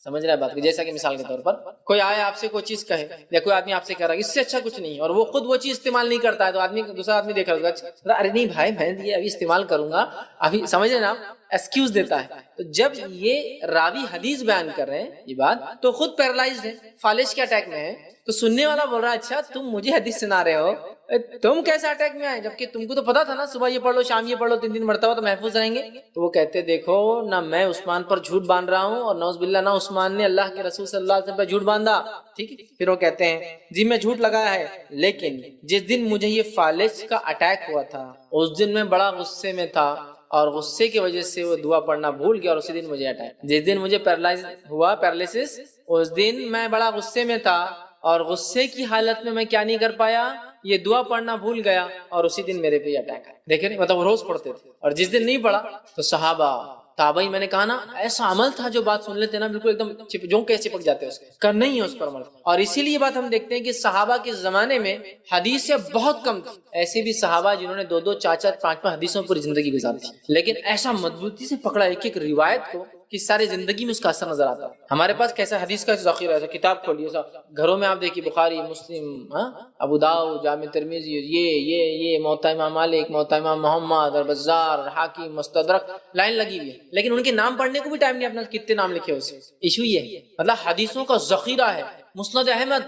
سمجھ رہا ہے بات کو؟ جیسا کہ مثال کے طور پر کوئی آئے آپ سے کوئی چیز کہے, یا کوئی آدمی آپ سے کہہ رہا ہے اس سے اچھا کچھ نہیں, اور وہ خود وہ چیز استعمال نہیں کرتا ہے, تو آدمی دوسرا آدمی دیکھ رہا ہے, ارے نہیں بھائی میں یہ ابھی استعمال کروں گا, ابھی سمجھ رہے نا, ایکسکیوز دیتا ہے. تو جب یہ راوی حدیث بیان کر رہے ہیں یہ بات, تو خود پیرالائزڈ ہے, فالج کے اٹیک میں ہے. تو سننے والا بول رہا ہے اچھا تم مجھے حدیث سنا رہے ہو, تم کیسے اٹیک میں آئے, جبکہ تم کو تو پتا تھا نا صبح یہ پڑھ لو شام یہ پڑھ لو 3 مرتبہ تو محفوظ رہیں گے. تو وہ کہتے دیکھو نہ میں عثمان پر جھوٹ باندھ رہا ہوں, اور نعوذ باللہ نہ عثمان نے اللہ کے رسول صلی اللہ علیہ وسلم پر جھوٹ باندھا. ٹھیک ہے, پھر وہ کہتے ہیں جی میں جھوٹ لگایا ہے, لیکن جس دن مجھے یہ فالج کا اٹیک ہوا تھا اس دن میں بڑا غصے میں تھا, اور غصے کی وجہ سے وہ دعا پڑھنا بھول گیا, اور اسی دن مجھے اٹیک. جس دن مجھے پیرالائسس اس دن میں بڑا غصے میں تھا, اور غصے کی حالت میں کیا نہیں کر پایا, یہ دعا پڑھنا بھول گیا, اور اسی دن میرے پہ اٹیک ہے. دیکھیں مطلب وہ روز پڑھتے تھے, اور جس دن نہیں پڑھا تو صحابہ تابعی, میں نے کہا نا ایسا عمل تھا جو بات سن لیتے نا بالکل ایک دم جو کیسے چپک جاتے اس کا نہیں ہے اس پر عمل. اور اسی لیے بات ہم دیکھتے ہیں کہ صحابہ کے زمانے میں حدیثیں بہت کم تھی. ایسے بھی صحابہ جنہوں نے 2 4 5 حدیثوں پر زندگی گزاری تھی, لیکن ایسا مضبوطی سے پکڑا ایک ایک روایت کو کہ سارے زندگی میں اس کا اثر نظر آتا. ہمارے پاس کیسا حدیث کا ذخیرہ ہے, کتاب کھولیے گھروں میں آپ دیکھیے, بخاری, مسلم, ابو داؤد, جامع ترمذی, یہ موطا امام مالک, موطا امام محمد, اور بزار, حاکم, مستدرک, لائن لگی ہوئی ہے, لیکن ان کے نام پڑھنے کو بھی ٹائم نہیں اپنا, کتنے نام لکھے اس. ایشو یہ ہے مطلب حدیثوں کا ذخیرہ ہے. مسند احمد,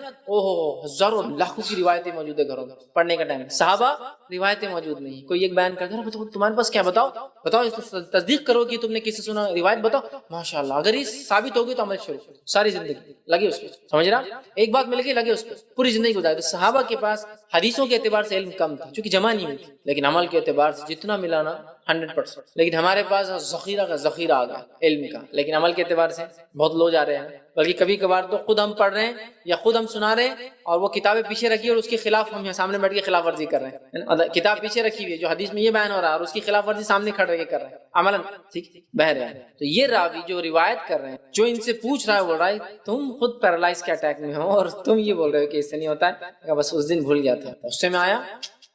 ہزاروں لاکھوں کی روایتیں موجود ہے گھروں میں, پڑھنے کا ٹائم. صحابہ روایتیں موجود نہیں, کوئی ایک بیان کرتا ہے تمہارے پاس کیا, بتاؤ اس تصدیق کرو کہ تم نے کسی سنا, روایت بتاؤ, ماشاءاللہ اگر یہ ثابت ہوگی تو عمل شروع, ساری زندگی لگے اس پہ. سمجھ رہا, ایک بات مل گئی لگے اس پہ, پوری زندگی گزاری. تو صحابہ کے پاس حدیثوں کے اعتبار سے علم کم تھا چونکہ جمع نہیں ہوئی, لیکن عمل کے اعتبار سے جتنا ملانا 100%. لیکن ہمارے پاس ذخیرہ کا ذخیرہ آ گیا علم کا, لیکن عمل کے اعتبار سے بہت لو جا رہے ہیں. بلکہ کبھی کبھار تو خود ہم پڑھ رہے ہیں یا خود ہم سنا رہے ہیں, اور وہ کتابیں پیچھے رکھی اور اس کے خلاف ہم یہاں سامنے بیٹھ کے خلاف ورزی کر رہے ہیں. کتاب پیچھے رکھی ہوئی ہے جو حدیث میں یہ بیان ہو رہا ہے, اور اس کی خلاف ورزی سامنے کھڑے کے کر رہے ہیں عملاً. ٹھیک, بہ رہے ہیں. تو یہ راوی جو روایت کر رہے ہیں, جو ان سے پوچھ رہا ہے, بول رہا ہے تم خود پیرالائز کے اٹیک میں ہو اور تم یہ بول رہے ہو کہ اس سے نہیں ہوتا ہے, بس اس دن بھول گیا تھا, غصے میں آیا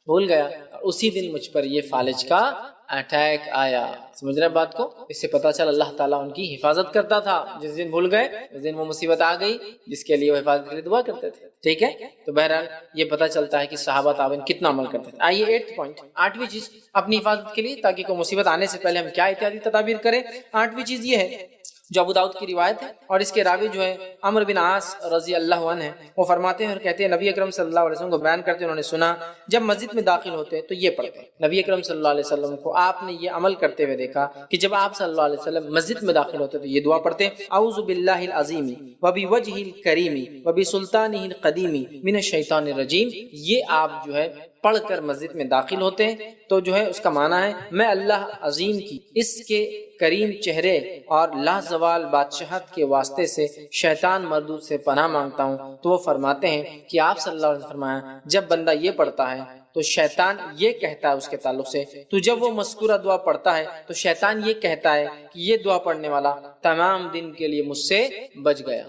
بھول گیا, اور اسی دن مجھ پر یہ فالج کا اٹیک آیا. سمجھ رہے بات کو؟ اس سے پتا چل اللہ تعالیٰ ان کی حفاظت کرتا تھا. جس دن بھول گئے اس دن وہ مصیبت آ گئی جس کے لیے وہ حفاظت کے لیے دعا کرتے تھے. ٹھیک ہے, تو بہرحال یہ پتا چلتا ہے کہ صحابہ تابعین کتنا عمل کرتے تھے. آئیے 8th پوائنٹ, 8ویں چیز اپنی حفاظت کے لیے, تاکہ کوئی مصیبت آنے سے پہلے ہم کیا احتیاطی تدابیر کریں. 8ویں چیز یہ ہے جو ابو داؤد کی روایت ہے, اور اس کے راوی جو ہے عمرو بن عاص رضی اللہ عنہ ہیں. وہ فرماتے ہیں اور کہتے ہیں نبی اکرم صلی اللہ علیہ وسلم کو بیان کرتے انہوں نے سنا جب مسجد میں داخل ہوتے تو یہ پڑھتے. نبی اکرم صلی اللہ علیہ وسلم کو آپ نے یہ عمل کرتے ہوئے دیکھا کہ جب آپ صلی اللہ علیہ وسلم مسجد میں داخل ہوتے تو یہ دعا پڑھتے, اعوذ باللہ العظیم وبوجہہ الکریم وبسلطانہ القدیم من الشیطان الرجیم. یہ آپ جو ہے پڑھ کر مسجد میں داخل ہوتے ہیں تو جو ہے اس کا معنی ہے میں اللہ عظیم کی, اس کے کریم چہرے اور لازوال بادشاہت کے واسطے سے شیطان مردود سے پناہ مانگتا ہوں. تو وہ فرماتے ہیں کہ آپ صلی اللہ علیہ وسلم فرمایا جب بندہ یہ پڑھتا ہے تو شیطان یہ کہتا ہے اس کے تعلق سے, تو جب وہ مذکورہ دعا پڑھتا ہے تو شیطان یہ کہتا ہے کہ یہ دعا پڑھنے والا تمام دن کے لیے مجھ سے بچ گیا.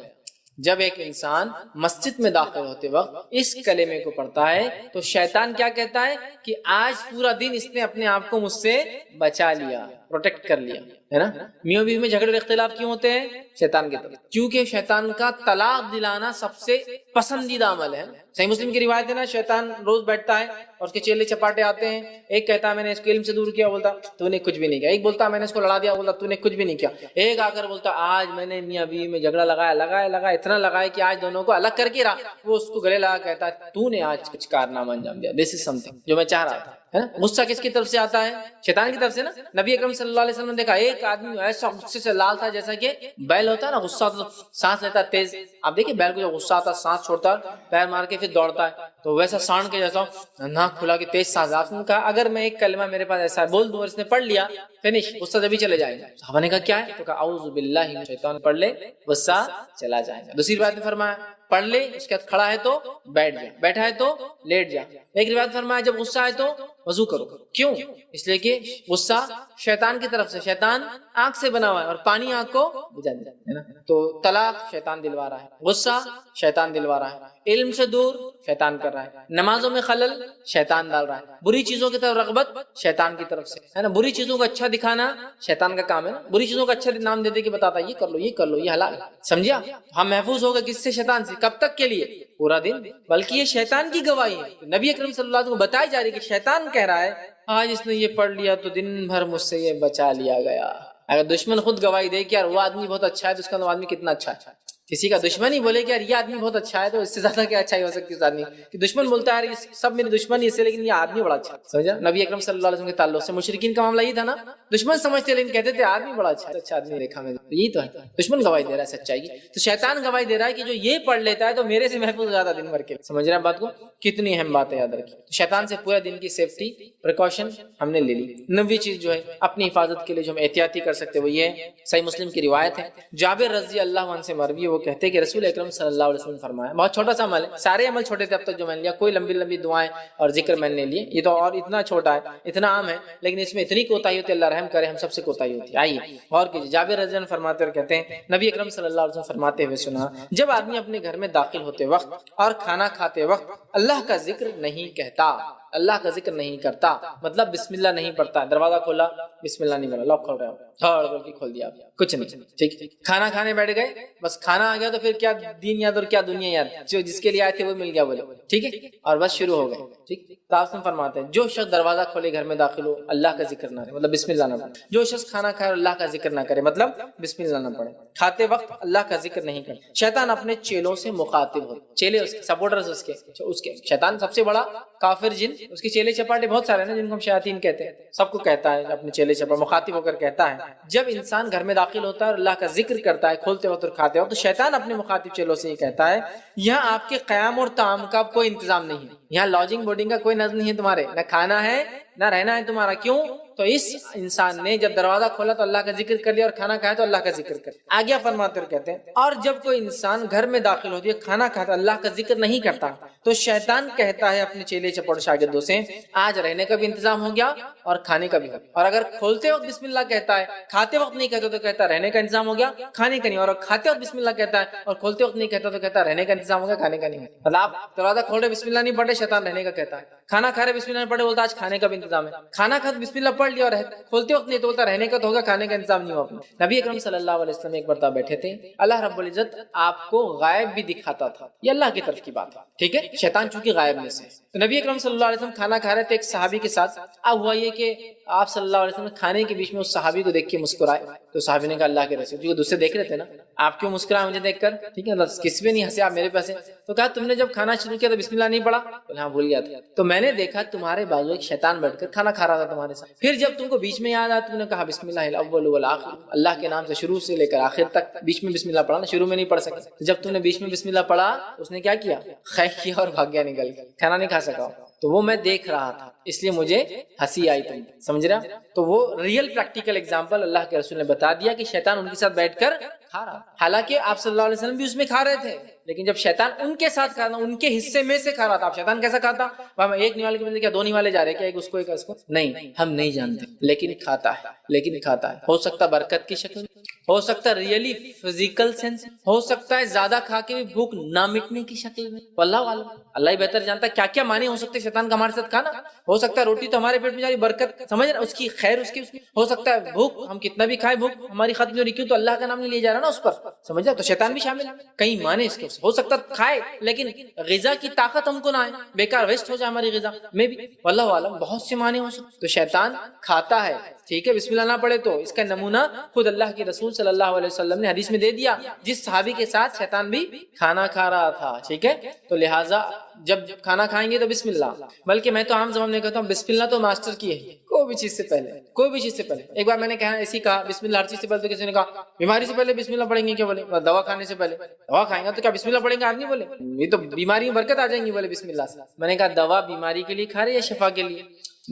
جب ایک انسان مسجد میں داخل ہوتے وقت اس کلمے کو پڑھتا ہے تو شیطان کیا کہتا ہے کہ آج پورا دن اس نے اپنے آپ کو مجھ سے بچا لیا, پروٹیکٹ کر لیا. ہے نا. میاں بیوی میں جھگڑے اور اختلاف کیوں ہوتے ہیں؟ شیطان کی طرف. کیونکہ شیطان کا طلاق دلانا سب سے پسندیدہ عمل ہے. صحیح مسلم کی روایت ہے نا, شیطان روز بیٹھتا ہے اور اس کے چیلے چپاٹے آتے ہیں. ایک کہتا ہے میں نے اس کو علم سے دور کیا, بولتا تو نے کچھ بھی نہیں کیا. ایک بولتا میں نے اس کو لڑا دیا, بولتا تو نے کچھ بھی نہیں کیا. ایک آ کر بولتا آج میں نے میاں بیوی میں جھگڑا لگایا اتنا لگایا کہ آج دونوں کو الگ کر کے رہا. وہ اس کو گلے لگا کہتا ہے تو نے آج کچھ کارنامہ انجام دیا. دس از سم تھنگ جو میں چاہ رہا تھا. غصہ کس کی طرف سے آتا ہے؟ شیطان کی طرف سے نا. نبی اکرم صلی اللہ علیہ وسلم نے دیکھا ایک آدمی ایسا غصے سے لال تھا جیسا کہ بیل ہوتا ہے نا, غصہ تو سانس لیتا تیز. آپ دیکھیں بیل کو جو غصہ آتا ہے سانس چھوڑتا ہے, پیر مار کے پھر دوڑتا ہے, تو ویسا سانڈ کے جیسا ناک کھلا کے تیز سانس. آپ نے کہا اگر میں ایک کلمہ میرے پاس ایسا بول دوں اور اس نے پڑھ لیا فنش, غصہ جبھی چلے جائے گا. صحابہ نے کہا کیا ہے؟ تو کہا اعوذ باللہ من الشیطان, پڑھ لے غصہ چلا جائے گا. دوسری روایت میں فرمایا پڑھ لے, اس کے بعد کھڑا ہے تو بیٹھ جا, بیٹھا ہے تو لیٹ جا. ایک روایت فرمایا جب غصہ آئے تو وضو کرو. کیوں؟ اس لیے کہ غصہ شیطان کی طرف سے, شیطان آنکھ سے بنا ہوا ہے اور پانی آنکھ کو بجھا دیتا ہے نا. تو طلاق شیطان دلوا رہا ہے, غصہ شیطان دلوا رہا ہے, علم سے دور شیطان کر رہا ہے, نمازوں میں خلل شیطان ڈال رہا ہے, بری چیزوں کی طرف رغبت شیطان کی طرف سے ہے نا. بری چیزوں کو اچھا دکھانا شیطان کا کام ہے نا. بری چیزوں کو اچھا نام دے دے کے بتاتا ہے یہ کر لو یہ کر لو یہ حلال, سمجھا. ہم محفوظ ہوگا کس سے؟ شیطان سے. کب تک کے لیے؟ پورا دن. بلکہ یہ شیطان کی گواہی ہے. نبی اکرم صلی اللہ علیہ وسلم کو بتائی جا رہی ہے کہ شیطان کہہ رہا ہے آج اس نے یہ پڑھ لیا تو دن بھر مجھ سے یہ بچا لیا گیا. اگر دشمن خود گواہی دے کہ یار وہ آدمی بہت اچھا ہے تو اس کا آدمی کتنا اچھا ہے. کسی کا دشمن ہی بولے کہ یار یہ آدمی بہت اچھا ہے تو اس سے زیادہ کیا اچھائی ہو سکتی ہے اس آدمی کہ دشمن بولتا ہے یار سب میرے دشمن ہی سے لیکن یہ آدمی بڑا اچھا ہے. سمجھا. نبی اکرم صلی اللہ علیہ وسلم کے تعلق سے مشرکین کا معاملہ یہ تھا نا, دشمن سمجھتے لیکن کہتے تھے آدمی بڑا اچھا ہے, اچھا آدمی دیکھا میں. یہی تو ہے, دشمن گواہی دے رہا ہے سچائی کی. تو شیطان گواہی دے رہا ہے کہ جو یہ پڑھ لیتا ہے تو میرے سے محفوظ زیادہ دن بھر کے. سمجھ رہے ہیں بات کو؟ کتنی اہم بات ہے یاد رکھیے. شیطان سے پورے دن کی سیفٹی پریکاشن ہم نے لے لی. نویں چیز جو ہے اپنی حفاظت کے لیے جو ہم احتیاطی کر سکتے وہ یہ ہے. صحیح مسلم کی روایت ہے, جابر رضی اللہ عنہ سے مروی ہے, وہ کہتے ہیں کہ رسول اکرم صلی اللہ علیہ وسلم نے فرمایا, بہت چھوٹا سا عمل ہے, سارے عمل چھوٹے تھے اب تک جو میں نے لیا, کوئی لمبی لمبی دعائیں اور ذکر میں نے لیے, یہ تو اور اتنا چھوٹا ہے اتنا عام ہے, لیکن اس میں اتنی کوتاہی ہوتی ہے, اللہ رحم کرے ہم سب سے کوتاہی ہوتی ہے. آئیے اور کیجیے. جابر رضی اللہ عنہ فرماتے اور کہتے ہیں نبی اکرم صلی اللہ علیہ وسلم فرماتے ہوئے سنا, جب آدمی اپنے گھر میں داخل ہوتے وقت اور کھانا کھاتے وقت اللہ کا ذکر نہیں کہتا, اللہ کا ذکر نہیں کرتا, مطلب بسم اللہ نہیں پڑھتا, دروازہ کھولا بسم اللہ نہیں پڑھا, لاک کھول رہے ہو کے کھول دیا, کچھ نہیں, ٹھیک. کھانا کھانے بیٹھ گئے, بس کھانا آ گیا تو پھر کیا دین یاد اور کیا دنیا یاد, جو جس کے لیے آئے تھے وہ مل گیا بولے, ٹھیک ہے, اور بس شروع ہو گئے. ٹھیک. تو آپ فرماتے ہیں جو شخص دروازہ کھولے گھر میں داخل ہو اللہ کا ذکر نہ کرے, مطلب بسم اللہ نہ پڑھے. جو شخص کھانا کھائے اور اللہ کا ذکر نہ کرے, مطلب بسم اللہ نہ پڑھے. کھاتے وقت اللہ کا ذکر نہیں کرے. شیطان اپنے چیلوں سے مخاطب ہو, چیلے اس کے سپورٹرز, اس کے شیطان سب سے بڑا کافر جن, اس کے چیلے چپاٹے بہت سارے ہیں جن کو ہم شیاطین کہتے ہیں, سب کو کہتا ہے اپنے چیلے چپاٹے مخاطب ہو کر کہتا ہے. جب انسان گھر میں داخل ہوتا ہے اور اللہ کا ذکر کرتا ہے کھولتے وقت اور کھاتے وقت, تو شیطان اپنے مخاطب چیلوں سے یہ کہتا ہے یہاں آپ کے قیام اور طعام کا کوئی انتظام نہیں ہے, یہاں لاڈجنگ بورڈنگ کا کوئی نظم نہیں ہے تمہارے, نہ کھانا ہے نہ رہنا ہے تمہارا. کیوں؟ تو اس انسان نے جب دروازہ کھولا تو اللہ کا ذکر کر لیا اور کھانا کھایا تو اللہ کا ذکر کر. آگے فرماتے اور کہتے ہیں اور جب کوئی انسان گھر میں داخل ہوتی ہے کھانا کھاتا اللہ کا ذکر نہیں کرتا تو شیطان کہتا ہے اپنے چیلے چپڑ شاگردوں سے آج رہنے کا بھی انتظام ہو گیا اور کھانے کا بھی ہو گیا. اور اگر کھولتے وقت بسم اللہ کہتا ہے, کھاتے وقت نہیں کہتا تو کہتا رہنے کا انتظام ہو گیا کھانے کا نہیں, اور کھاتے وقت بسم اللہ کہتا ہے اور کھولتے وقت نہیں کہتا تو کہتا رہنے کا انتظام ہو گیا کھانے کا نہیں. مطلب آپ دروازہ کھول رہے بسم اللہ نہیں پڑھ رہے, شیطان رہنے کا کہتا ہے. کھانا کھا رہے بسم اللہ نہیں پڑھ رہے, بولتا آج کھانے کا بھی انتظام ہے. کھانا کھا بسم اللہ پڑھ لیا اور کھولتے وقت نہیں تو بولتا رہنے کا تو ہوگا کھانے کا انتظام نہیں ہوا. نبی اکرم صلی اللہ علیہ وسلم ایک مرتبہ بیٹھے تھے, اللہ رب العزت آپ کو غائب بھی دکھاتا تھا, یہ اللہ کی طرف کی بات ہے, ٹھیک ہے, شیطان چونکہ غائب میں سے. تو نبی اکرم صلی اللہ علیہ وسلم کھانا کھا رہے تھے ایک صحابی کے ساتھ. اب ہوا یہ کہ آپ صلی اللہ علیہ وسلم کھانے کے بیچ میں اس صحابی کو دیکھ کے مسکرائے, تو صحابی نے کہا اللہ کے رسول, کیونکہ دوسرے دیکھ رہے تھے نا, آپ کیوں مسکرائے مجھے دیکھ کر, ٹھیک ہے, کس پہ نہیں ہنسے آپ میرے پیسے. تو کہا تم نے جب کھانا شروع کیا تو بسم اللہ نہیں پڑھا, بولے ہاں بھول گیا تھا. تو میں نے دیکھا تمہارے بازو ایک شیطان بیٹھ کر کھانا کھا رہا تھا تمہارے ساتھ, پھر جب تم کو بیچ میں یاد آیا تم نے کہا بسم اللہ الاول والآخر, اللہ کے نام سے شروع سے لے کر آخر تک بیچ میں بسم اللہ پڑھا نا, شروع میں نہیں پڑھ سکے. جب تم نے بیچ میں بسم اللہ پڑھا اس نے کیا کیا, خیش کیا اور بھاگ گیا نکل گیا, کھانا نہیں کھا سکا. تو وہ میں دیکھ رہا تھا اس لیے مجھے ہنسی آئی تھی, سمجھ رہا. تو وہ ریئل پریکٹیکل ایگزامپل اللہ کے رسول نے بتا دیا کہ شیطان ان کے ساتھ بیٹھ کر کھا رہا. حالانکہ آپ صلی اللہ علیہ وسلم بھی اس میں کھا رہے تھے, لیکن جب شیطان ان کے ساتھ کھا رہا, ان کے حصے میں سے کھا رہا تھا. اب شیطان کیسا کھاتا؟ وہاں ایک نیوالے کے بندے کیا 2 نیوالے جا رہے ہیں کیا, ایک اس کو ایک اس کو؟ نہیں, ہم نہیں جانتے, لیکن کھاتا ہے, لیکن کھاتا ہے. ہو سکتا برکت کی شکل میں, ہو سکتا ہے ریئلی فزیکل سینس, ہو سکتا ہے زیادہ کھا کے بھی بھوک نہ مٹنے کی شکل میں. واللہ عالم, اللہ ہی بہتر جانتا ہے کیا کیا معنی ہو سکتے شیطان کا ہمارے ساتھ کھانا. ہو سکتا ہے روٹی تو ہمارے پیٹ میں جا رہی, برکت سمجھ رہے اس کی, خیر اس کی. ہو سکتا ہے بھوک ہم کتنا بھی کھائے بھوک ہماری ختم نہیں ہو رہی, کیوں؟ تو اللہ کا نام نہیں لیا جا رہا نا اس پر, سمجھ رہے؟ تو شیطان بھی شامل. کئی معنی اس کے. ہو سکتا ہے کھائے لیکن غذا کی طاقت ہم کو نہ آئے, بیکار ویسٹ ہو جائے ہماری غذا میں بھی. واللہ عالم, بہت سے معنی ہو سکتے. تو شیطان کھاتا ہے, ٹھیک ہے, بسم اللہ نہ پڑھے تو. اس کا نمونہ خود اللہ کے رسول صلی اللہ علیہ وسلم نے حدیث میں دے دیا, جس صحابی کے ساتھ شیطان بھی کھانا کھا رہا تھا, ٹھیک ہے. تو لہٰذا جب کھانا کھائیں گے تو بسم اللہ, بلکہ میں تو عام زبان میں کہتا ہوں بسم اللہ تو ماسٹر کی ہے, کوئی بھی چیز سے پہلے, کوئی بھی چیز سے پہلے. ایک بار میں نے کہا ایسی کہا بسم اللہ ہر چیز سے پہلے, تو کسی نے کہا بیماری سے پہلے بسم اللہ پڑھیں گے کیا؟ بولے دوا کھانے سے پہلے. دوا کھائیں گا تو کیا بسم اللہ پڑھیں گے آدمی؟ بولے یہ تو بیماری میں برکت آ جائیں گی, بولے بسم اللہ سے. میں نے کہا دوا بیماری کے لیے کھا رہے یا شفا کے لیے؟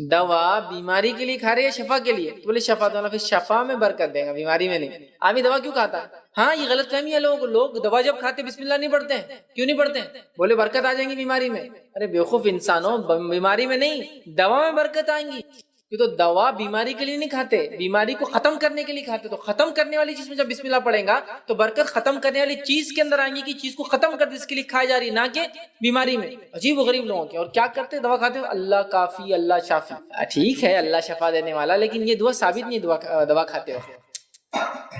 دوا بیماری کے لیے کھا رہے یا شفا کے لیے؟ بولے شفا. تو پھر شفا میں برکت دے گا, بیماری میں نہیں. آدمی دوا کیوں کھاتا ہے؟ ہاں یہ غلط فہمی ہے لوگوں کو, لوگ دوا جب کھاتے بسم اللہ نہیں پڑھتے ہیں. کیوں نہیں پڑھتے ہیں؟ بولے برکت آ جائیں گی بیماری میں. ارے بیوقوف انسانوں, بیماری میں نہیں دوا میں برکت آئیں گی. تو دوا بیماری کے لیے نہیں کھاتے, بیماری کو ختم کرنے کے لیے کھاتے. تو ختم کرنے والی چیز میں جب بسم اللہ پڑھیں گا تو برکت ختم کرنے والی چیز کے اندر آئیں گی, کہ چیز کو ختم کر دے, اس کے لیے کھائی جا رہی, نہ کہ بیماری میں. عجیب و غریب لوگوں کے. اور کیا کرتے؟ دوا کھاتے, اللہ کافی اللہ شافی. ٹھیک ہے اللہ شفا دینے والا, لیکن یہ دعا ثابت نہیں. دوا کھاتے ہو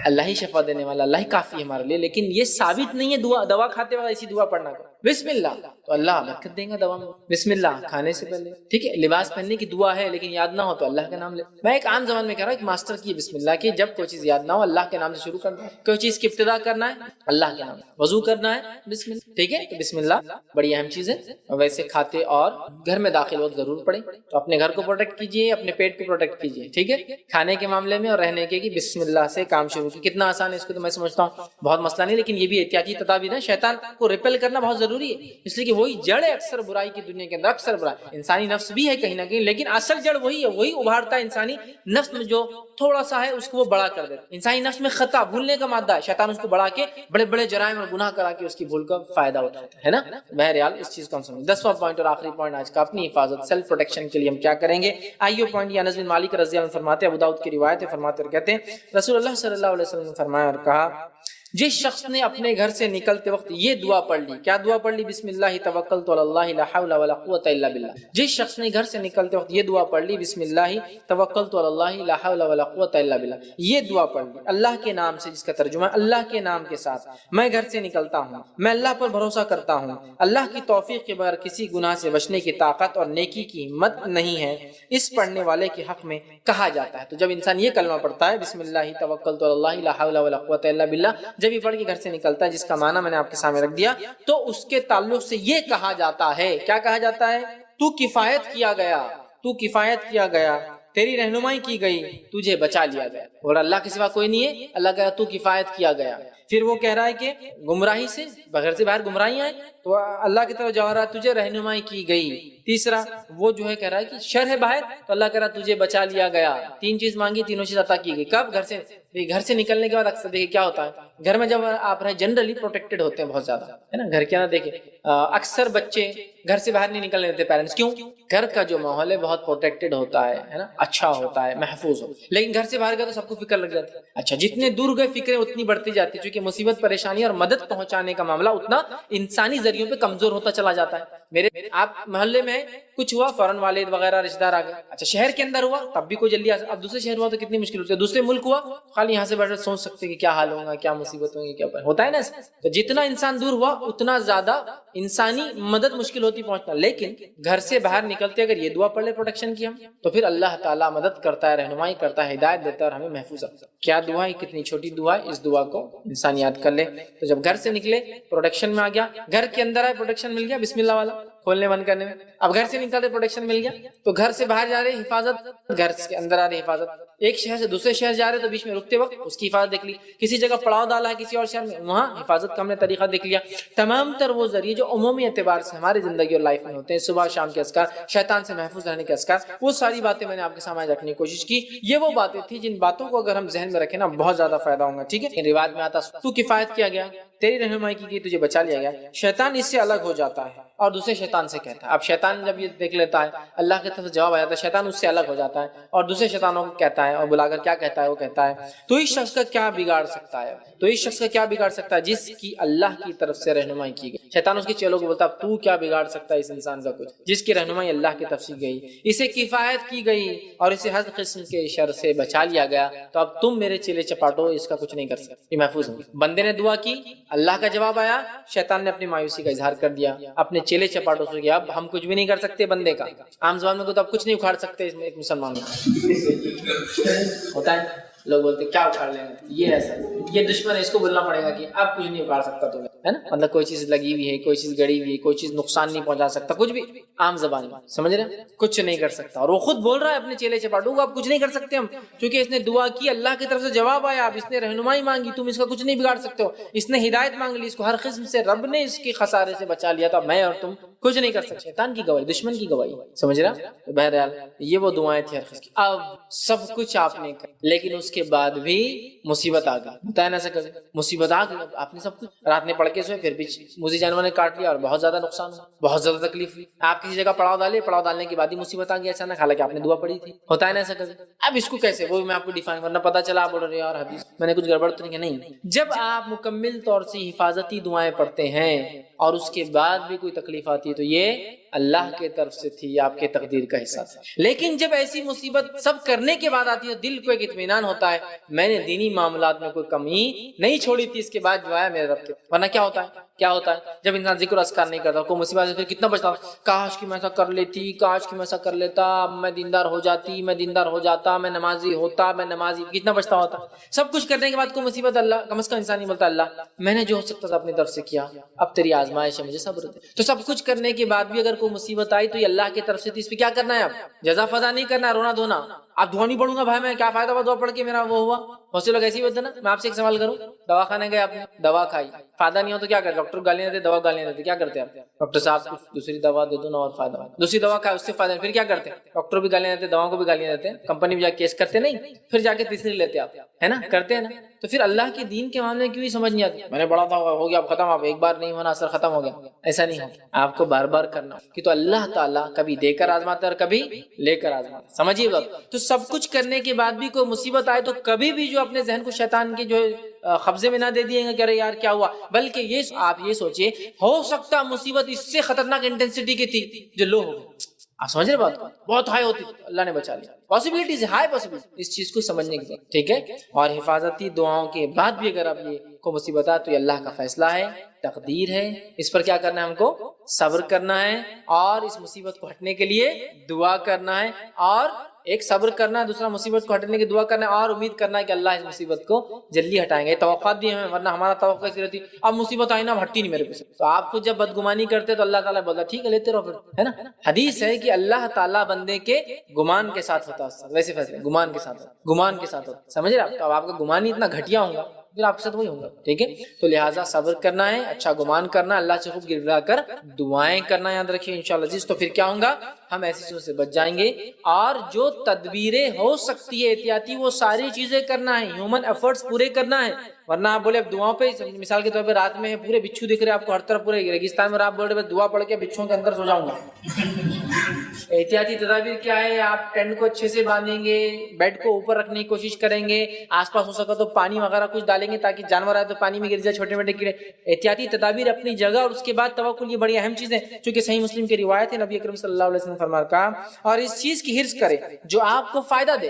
اللہ ہی شفا دینے والا, اللہ ہی کافی ہے ہمارے لیے, لیکن یہ ثابت نہیں ہے دوا کھاتے وقت ایسی دعا پڑھنا. بسم اللہ تو اللہ برکت دے گا دوا میں. بسم اللہ کھانے سے پہلے, ٹھیک ہے. لباس پہننے کی دعا ہے, لیکن یاد نہ ہو تو اللہ کا نام لے. میں ایک عام زبان میں کہہ رہا ہوں, ایک ماسٹر کی بسم اللہ کی, جب کوئی چیز یاد نہ ہو اللہ کے نام سے شروع کرنا ہے. کوئی چیز کی ابتدا کرنا ہے اللہ کے نام, وضو کرنا ہے بسم اللہ, ٹھیک ہے. تو بسم اللہ بڑی اہم چیز ہے. ویسے کھاتے اور گھر میں داخل وقت ضرور پڑھیں, تو اپنے گھر کو پروٹیکٹ کیجیے, اپنے پیٹ کو پروٹیکٹ کیجیے, ٹھیک ہے. کھانے کے معاملے میں اور رہنے کے بسم اللہ سے کام شروع کی. کتنا آسان ہے, اس کو تو میں سمجھتا ہوں بہت مسئلہ نہیں, لیکن یہ بھی احتیاطی تدابیر ہے. شیطان کو ریپل کرنا بہت ضروری ہے, اس لیے کہ وہی جڑ ہے اکثر برائی کی دنیا کے اندر. اکثر برائی انسانی نفس بھی ہے کہیں نہ کہیں, لیکن اصل جڑ وہی ہے, وہی ابھارتا ہے انسانی نفس میں جو تھوڑا سا ہے اس کو وہ بڑا کر دیتا ہے. انسانی نفس میں خطا, بھولنے کا مادہ ہے, شیطان اس کو بڑھا کے بڑے بڑے جرائم اور گناہ کرا کے اس کی بھول کا فائدہ اٹھاتا ہے نا. بہرحال اس چیز کو ہم سمجھیں. 10واں پوائنٹ اور آخری پوائنٹ آج کا, اپنی حفاظت, سیلف پروٹیکشن کے لیے ہم کیا کریں گے. آئیو پوائنٹ یہ انس بن مالک رضی اللہ عنہ فرماتے ہیں, ابو داؤد کی روایت ہے, فرماتے اور کہتے ہیں رسول اللہ صلی اللہ علیہ وسلم نے فرمایا اور کہا, جس شخص نے اپنے گھر سے نکلتے وقت یہ دعا پڑھ لی. کیا دعا پڑھ لی؟ بسم اللہ توکلت علی اللہ لا حول ولا قوت الا باللہ. جس شخص نے گھر سے نکلتے وقت یہ دعا پڑھ لی, بسم اللہ توکلت علی اللہ لا حول ولا قوت الا باللہ, یہ دعا پڑھ لی اللہ کے نام سے, جس کا ترجمہ اللہ کے نام کے ساتھ میں گھر سے نکلتا ہوں, میں اللہ پر بھروسہ کرتا ہوں, اللہ کی توفیق کے بغیر کسی گناہ سے بچنے کی طاقت اور نیکی کی ہمت نہیں ہے, اس پڑھنے والے کے حق میں کہا جاتا ہے. تو جب انسان یہ کلمہ پڑھتا ہے بسم اللہ توکلت علی اللہ لا حول ولا قوت الا باللہ, جب یہ پڑھ کے گھر سے نکلتا ہے, جس کا معنی میں نے آپ کے سامنے رکھ دیا, تو اس کے تعلق سے یہ کہا جاتا ہے, کیا کہا جاتا ہے؟ تو کفایت کیا گیا, تو کفایت کیا گیا, تیری رہنمائی کی گئی, تجھے بچا لیا گیا. اور اللہ کے سوا کوئی نہیں ہے, اللہ کہا تو کفایت کیا گیا. پھر وہ کہہ رہا ہے کہ گمراہی سے, بغیر سے باہر گمراہیاں ہیں تو اللہ کی طرف جا رہا ہے, تجھے رہنمائی کی گئی. تیسرا وہ جو ہے کہہ رہا ہے کہ شر ہے باہر, تو اللہ کہہ رہا ہے تجھے بچا لیا گیا. 3 چیز مانگی, تینوں چیز عطا کی گئی. کب؟ گھر سے نکلنے کے بعد. اکثر دیکھیں کیا ہوتا ہے گھر میں, جب آپ رہے جنرلی پروٹیکٹڈ ہوتے ہیں بہت زیادہ, ہے نا. گھر کے اندر دیکھیں اکثر بچے گھر سے باہر نہیں نکلنے دیتے پیرنٹس. کیوں؟ گھر کا جو ماحول ہے بہت پروٹیکٹڈ ہوتا ہے نا, اچھا ہوتا ہے, محفوظ ہو. لیکن گھر سے باہر گیا تو سب کو فکر لگ جاتی ہے. اچھا جتنے دور گئے فکریں اتنی بڑھتی جاتی ہے, چونکہ مصیبت پریشانی اور مدد پہنچانے کا معاملہ اتنا انسانی ذریعوں پہ کمزور ہوتا چلا جاتا ہے. میرے آپ محلے میں کچھ ہوا, فوراً والد وغیرہ رشتہ دار آ گئے. اچھا شہر کے اندر ہوا تب بھی کوئی جلدی آ, اب دوسرے شہر ہوا تو کتنی مشکل ہوتی ہے. دوسرے ملک ہوا خالی یہاں سے بیٹھ سوچ سکتے کہ کیا حال ہوگا, کیا مصیبت ہوگی, کیا ہوتا ہے نا. تو جتنا انسان دور ہوا اتنا زیادہ انسانی مدد مشکل ہوتی پہنچنا. لیکن گھر سے باہر نکلتے اگر یہ دعا پڑھ لے پروٹیکشن کی ہم, تو پھر اللہ تعالیٰ مدد کرتا ہے, رہنمائی کرتا ہے, ہدایت دیتا ہے اور ہمیں محفوظ رکھتا ہے. کیا دعا ہے, کتنی چھوٹی دعا ہے, اس دعا کو انسان یاد کر لے. تو جب گھر سے نکلے پروٹیکشن میں آ گیا, گھر کے اندر آئے پروٹیکشن مل گیا, بسم اللہ والا. کھولنے بند کرنے میں. اب گھر سے نکلتے پروٹیکشن مل گیا, تو گھر سے باہر جا رہے حفاظت, گھر کے اندر آ رہے حفاظت, ایک شہر سے دوسرے شہر جا رہے تو بیچ میں رکتے وقت اس کی حفاظت دیکھ لی, کسی جگہ پڑاؤ ڈالا ہے کسی اور شہر میں, وہاں حفاظت کا ہم نے طریقہ دیکھ لیا. تمام تر وہ ذریعے جو عمومی اعتبار سے ہماری زندگی اور لائف میں ہوتے ہیں, صبح شام کے اذکار, شیطان سے محفوظ رہنے کے اذکار, وہ ساری باتیں میں نے آپ کے سامنے رکھنے کی کوشش کی. یہ وہ باتیں تھیں جن باتوں کو اگر ہم ذہن میں رکھیں نا بہت زیادہ فائدہ ہوگا. ٹھیک ہے, روایت میں آتا تو کفایت کیا گیا, تیری رہنمائی کی گئی, تجھے بچا لیا گیا. شیطان اس سے الگ ہو جاتا ہے اور دوسرے شیطان سے کہتا ہے. اب شیطان جب یہ دیکھ لیتا ہے اللہ کی طرف سے جواب آ جاتا ہے, شیطان اس سے الگ ہو جاتا ہے اور دوسرے شیطانوں کو کہتا ہے اور بلا کر کیا کہتا ہے, وہ کہتا ہے تو اس شخص کا کیا بگاڑ سکتا ہے, تو اس شخص کا کیا بگاڑ سکتا ہے جس کی اللہ کی طرف سے رہنمائی کی گئی. شیطان اس کے چیلوں کو بولتا ہے تو کیا بگاڑ سکتا ہے اس انسان کا کچھ جس کی رہنمائی اللہ کی طرف سے گئی, اسے کفایت کی گئی اور اسے ہر قسم کے شر سے بچا لیا گیا, تو اب تم میرے چیلے چپاٹو اس کا کچھ نہیں کر سکتے, یہ محفوظ ہو. بندے نے دعا کی, اللہ کا جواب آیا, شیطان نے اپنی مایوسی کا اظہار کر دیا, اپنے چیلے چپاٹوں سے کیا, اب ہم کچھ بھی نہیں کر سکتے بندے کا. عام زبان میں کو تو اب کچھ نہیں اکھاڑ سکتے اس میں ایک مسلمان ہوتا ہے, لوگ بولتے کیا اکھاڑ لیں گے, یہ ایسا یہ دشمن ہے, اس کو بولنا پڑے گا کہ اب کچھ نہیں اکھاڑ سکتا تمہیں, ہے نا, مطلب کوئی چیز لگی ہوئی ہے, کوئی چیز گڑی ہوئی ہے, کوئی چیز نقصان نہیں پہنچا سکتا, کچھ بھی عام زبان میں سمجھ رہے ہیں, کچھ نہیں کر سکتا. اور وہ خود بول رہا ہے اپنے چیلے چپاٹوں کو اب کچھ نہیں کر سکتے ہم, کیونکہ اس نے دعا کی, اللہ کی طرف سے جواب آیا, اب اس نے رہنمائی مانگی, تم اس کا کچھ نہیں بگاڑ سکتے ہو, اس نے ہدایت مانگ لی, اس کو ہر قسم سے رب نے اس کے خسارے سے بچا لیا, تو میں اور تم کچھ نہیں کر سکتے. شیطان کی گواہی, دشمن کی گواہی, سمجھ رہا. بہرحال یہ وہ دعائیں تھیں ہر قسم کی. اب سب کچھ آپ نے کر, لیکن اس کے بعد بھی مصیبت آ گئی. بتایا نا کبھی مصیبت آ گئی, آپ نے سب کچھ رات میں پڑھ کے سوئے, پھر بھی موذی جانور نے کاٹ لیا اور بہت زیادہ نقصان ہوا, بہت زیادہ تکلیف ہوئی. آپ کسی جگہ پڑاؤ ڈالے, پڑاؤ ڈالنے کے بعد ہی مصیبت آ گئی اچانک, حالانکہ آپ نے دعا پڑھی تھی. ہوتا ہے نا ایسا کبھی. اب اس کو کیسے, وہ میں آپ کو ڈیفائن کرنا, پتا چلا آپ بول رہے یار حدیث میں نے کچھ گڑبڑ تو نہیں. جب آپ مکمل طور سے حفاظتی دعائیں پڑھتے ہیں اور اس کے بعد بھی کوئی تکلیف آتی ہے تو یہ اللہ کے طرف سے تھی, آپ کے تقدیر کا حصہ تھا. لیکن جب ایسی مصیبت سب کرنے کے بعد آتی ہے, دل کو ایک اطمینان ہوتا ہے, میں نے دینی معاملات میں کوئی کمی نہیں چھوڑی تھی, اس کے بعد جو ہے میرے رب کے. ورنہ کیا ہوتا ہے جب انسان ذکر اذکار نہیں کرتا, کوئی مصیبت سے پھر کتنا بچتا, کاش کہ میں ایسا کر لیتی, کاش کہ میں ایسا کر لیتا, میں دیندار ہو جاتی, میں دیندار ہو جاتا, میں نمازی ہوتا, میں نمازی, کتنا بچتا ہوتا. سب کچھ کرنے کے بعد کوئی مصیبت, اللہ کم از کم انسان نہیں بولتا اللہ میں نے جو ہو سکتا تھا اپنی طرف سے کیا, اب تیری آزمائش ہے, مجھے صبر دے. تو سب کچھ کرنے کے بعد بھی اگر کوئی مصیبت آئی تو یہ اللہ کی طرف سے تھی, اس پہ کیا کرنا ہے, اب جزا فضا نہیں کرنا, رونا دھونا. اب دعا نہیں پڑھوں گا بھائی, میں کیا فائدہ ہوا دعا پڑھ کے میرا وہ ہوا. بہت سے لوگ ایسے ہی ہوتے نا. میں آپ سے ایک سوال کروں, دوا خانے گئے, آپ نے دوا کھائی, فائدہ نہیں ہو تو کیا کرتے, ڈاکٹر گالیاں دیتے, دوا گالیاں دیتے, کیا کرتے آپ, ڈاکٹر صاحب کچھ دوسری دوا دے دو نا اور فائدہ, دوسری دوا کھائے اس سے فائدہ, پھر کیا کرتے, ڈاکٹر بھی گالیاں دیتے, دواؤں کو بھی گالیاں دیتے, کمپنی بھی جا کے کیس کرتے نہیں, پھر جا کے تیسری لیتے آپ, ہے نا, کرتے ہیں نا. تو پھر اللہ کے دین کے معاملے کیوں ہی سمجھ نہیں آتی, میں نے پڑھا تھا ہو گیا اب ختم, اب ایک بار نہیں ہونا اثر ختم ہو گیا, ایسا نہیں ہوگا. آپ کو بار بار کرنا کہ تو اللہ تعالیٰ کبھی دے کر آزماتا ہے اور کبھی لے کر آزماتا, سمجھیے بات. تو سب کچھ کرنے کے بعد بھی کوئی مصیبت آئے تو کبھی بھی جو اپنے ذہن کو شیطان کے جو قبضے میں نہ دے دیے گا کہ ارے یار کیا ہوا, بلکہ یہ آپ یہ سوچئے ہو سکتا مصیبت اس سے خطرناک انٹینسٹی کی تھی جو لو ہو گئی. آپ سمجھ رہے بات کو, بہت ہائی ہوتی, اللہ نے بچا لیا. پاسبلٹیز ہائی پاسبلٹی, اس چیز کو سمجھنے کی ضرورت, ٹھیک ہے. اور حفاظتی دعاؤں کے بعد بھی اگر اب یہ کو مصیبت آئے تو یہ اللہ کا فیصلہ ہے, تقدیر ہے, اس پر کیا کرنا ہے, ہم کو صبر کرنا ہے اور اس مصیبت کو ہٹنے کے لیے دعا کرنا ہے. اور ایک صبر کرنا ہے, دوسرا مصیبت کو ہٹنے کی دعا کرنا ہے اور امید کرنا ہے کہ اللہ اس مصیبت کو جلدی ہٹائیں گے. توقعات بھی ہمیں, ورنہ ہمارا توقع ایسی رہتی اب مصیبت آئی نا اب ہٹتی نہیں میرے پاس. تو آپ کو جب بدگمانی کرتے تو اللہ تعالیٰ بولتا ٹھیک ہے لیتے رہو پھر, ہے نا. حدیث ہے کہ اللہ تعالیٰ بندے کے گمان کے ساتھ ہوتا ہے, ویسے فیصلے گمان کے ساتھ ہوتا, سمجھ رہے آپ. تو اب آپ کا گمان ہی اتنا گھٹیا ہوگا پھر آپ کے ساتھ وہی ہوگا, ٹھیک ہے. تو لہٰذا صبر کرنا ہے, اچھا گمان کرنا, اللہ سے خوب گڑگڑا کر دعائیں کرنا, یاد رکھیے انشاءاللہ عزیز. تو پھر کیا ہوگا, ہم ایسی چیزوں سے بچ جائیں گے. اور جو تدبیریں ہو سکتی ہے احتیاطی, وہ ساری چیزیں کرنا ہے, ہیومن ایفرٹس پورے کرنا ہے. ورنہ آپ بولے اب دعاؤں پہ, مثال کے طور پہ رات میں پورے بچھو دکھ رہے آپ کو ہر طرف, پورے ریگستان میں, آپ بول رہے دعا پڑھ کے بچھوؤں کے اندر سو جاؤں گا. احتیاطی تدابیر کیا ہے, آپ ٹینٹ کو اچھے سے باندھیں گے, بیڈ کو اوپر رکھنے کی کوشش کریں گے, آس پاس ہو سکا تو پانی وغیرہ کچھ ڈالیں گے تاکہ جانور آئے تو پانی میں گر جائے, چھوٹے موٹے کیڑے. احتیاطی تدابیر اپنی جگہ, اور اس کے بعد توکل, یہ بڑی اہم چیز ہے. چونکہ صحیح مسلم کی روایت ہے, نبی اکرم صلی اللہ علیہ وسلم فرمایا, اور اس چیز کی حرص کرے جو آپ کو فائدہ دے,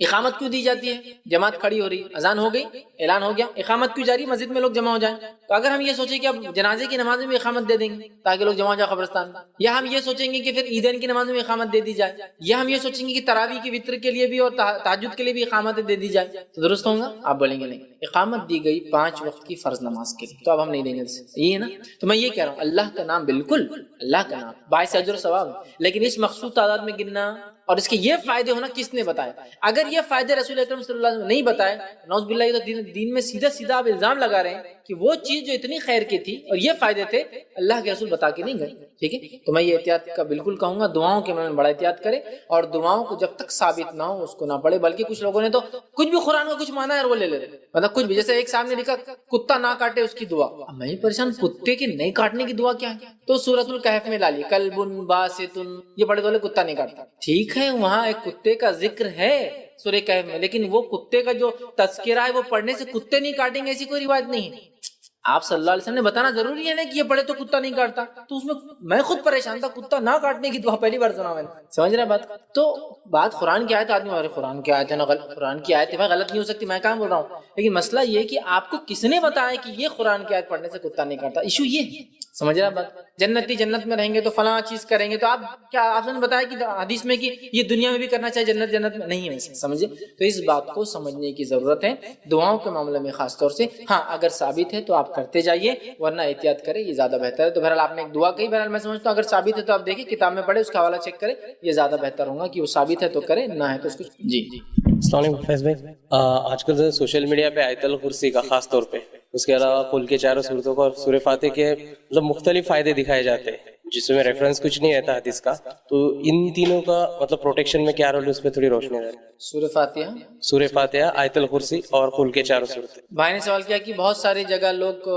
اقامت کیوں دی جاتی ہے؟ جماعت کھڑی ہو رہی، اذان ہو گئی، اعلان ہو گیا، اقامت کیوں جاری؟ مسجد میں لوگ جمع ہو جائیں. تو اگر ہم یہ سوچیں کہ اب جنازے کی نماز میں بھی اقامت دے دیں گے تاکہ لوگ جمع ہو جائیں قبرستان میں، یا ہم یہ سوچیں گے کہ پھر عیدین کی نماز میں اقامت دے دی جائے، یا ہم یہ سوچیں گے کہ تراویح کی وتر کے لیے بھی اور تہجد کے لیے بھی اقامت دے دی جائے، تو درست ہوگا؟ آپ بولیں گے نہیں، اقامت دی گئی 5 وقت کی فرض نماز کے لیے، تو اب ہم نہیں دیں گے. یہ ہے نا. تو میں یہ کہہ رہا ہوں اللہ کا نام، بالکل اللہ کا نام باعث اجر و ثواب، لیکن اس مخصوص تعداد میں گننا اور اس کے یہ فائدے ہونا کس نے بتایا؟ اگر یہ فائدے رسول اکرم صلی اللہ علیہ وسلم نے نہیں بتائے، نعوذ باللہ، یہ تو دین میں سیدھا سیدھا آپ الزام لگا رہے ہیں کہ وہ چیز جو اتنی خیر کی تھی اور یہ فائدے تھے اللہ کے رسول بتا کے نہیں گئے. ٹھیک ہے، تو میں یہ احتیاط کا بالکل کہوں گا، دعاؤں کے میں بڑا احتیاط کرے، اور دعاؤں کو جب تک ثابت نہ ہو اس کو نہ پڑھے. بلکہ کچھ لوگوں نے تو کچھ بھی قرآن کا کچھ مانا ہے اور وہ لے لیتے، مطلب کچھ بھی، جیسے ایک صاحب نے لکھا کتا نہ کاٹے اس کی دعا. اب میں پریشان، کتے کے نہیں کاٹنے کی دعا کیا ہے؟ تو سورۃ الکہف میں ڈالی کلب باسط، یہ بڑے بولے کتا نہیں کاٹتا. ٹھیک ہے، وہاں ایک کتے کا ذکر ہے سورہ کہف میں، لیکن وہ کتے کا جو تذکرہ ہے وہ پڑھنے سے کتے نہیں کاٹیں گے ایسی کوئی روایت نہیں ہے. آپ صلی اللہ علیہ وسلم نے بتانا ضروری ہے نا کہ یہ پڑھے تو کتا نہیں کاٹتا. تو اس میں خود پریشان تھا، کتا نہ کاٹنے کی دعا پہلی بار سنا میں نے. سمجھ رہے بات؟ تو بات قرآن کی آیت، آدمی ارے قرآن کی آیت ہے نا، قرآن کی آیت ہے بھائی، غلط نہیں ہو سکتی، میں کہاں بول رہا ہوں. لیکن مسئلہ یہ ہے کہ آپ کو کس نے بتایا کہ یہ قرآن کی آیت پڑھنے سے کتا نہیں کاٹتا؟ ایشو یہ ہے. سمجھ رہا بات؟ جنتی جنت میں رہیں گے تو فلاں چیز کریں گے، تو آپ کیا آپ نے بتایا کہ حدیث میں کہ یہ دنیا میں بھی کرنا چاہیے، جنت میں نہیں ہے. سمجھے؟ تو اس بات کو سمجھنے کی ضرورت ہے دعاؤں کے معاملے میں خاص طور سے. ہاں اگر ثابت ہے تو آپ کرتے جائیے، ورنہ احتیاط کریں، یہ زیادہ بہتر ہے. تو بہرحال آپ نے ایک دعا کہی، بہرحال میں سمجھتا ہوں اگر ثابت ہے تو آپ دیکھیں کتاب میں پڑھے، اس کا حوالہ چیک کریں، یہ زیادہ بہتر ہوگا کہ وہ ثابت ہے تو کرے، نہ ہے تو اس کو. جی السلام علیکم فیض بھائی. آج کل سوشل میڈیا پہ آیت الکرسی کا خاص طور پہ، اس کے علاوہ قل کے 4 صورتوں کا اور سورہ فاتح کے مطلب مختلف فائدے دکھائے جاتے ہیں جس میں ریفرنس کچھ نہیں رہتا حدیث کا، تو ان تینوں کا مطلب پروٹیکشن میں کیا رول ہے، اس پہ تھوڑی روشنی رہے. سورہ فاتحہ، آیت الکرسی اور قل کے 4 صورتیں. بھائی نے سوال کیا کہ بہت ساری جگہ لوگ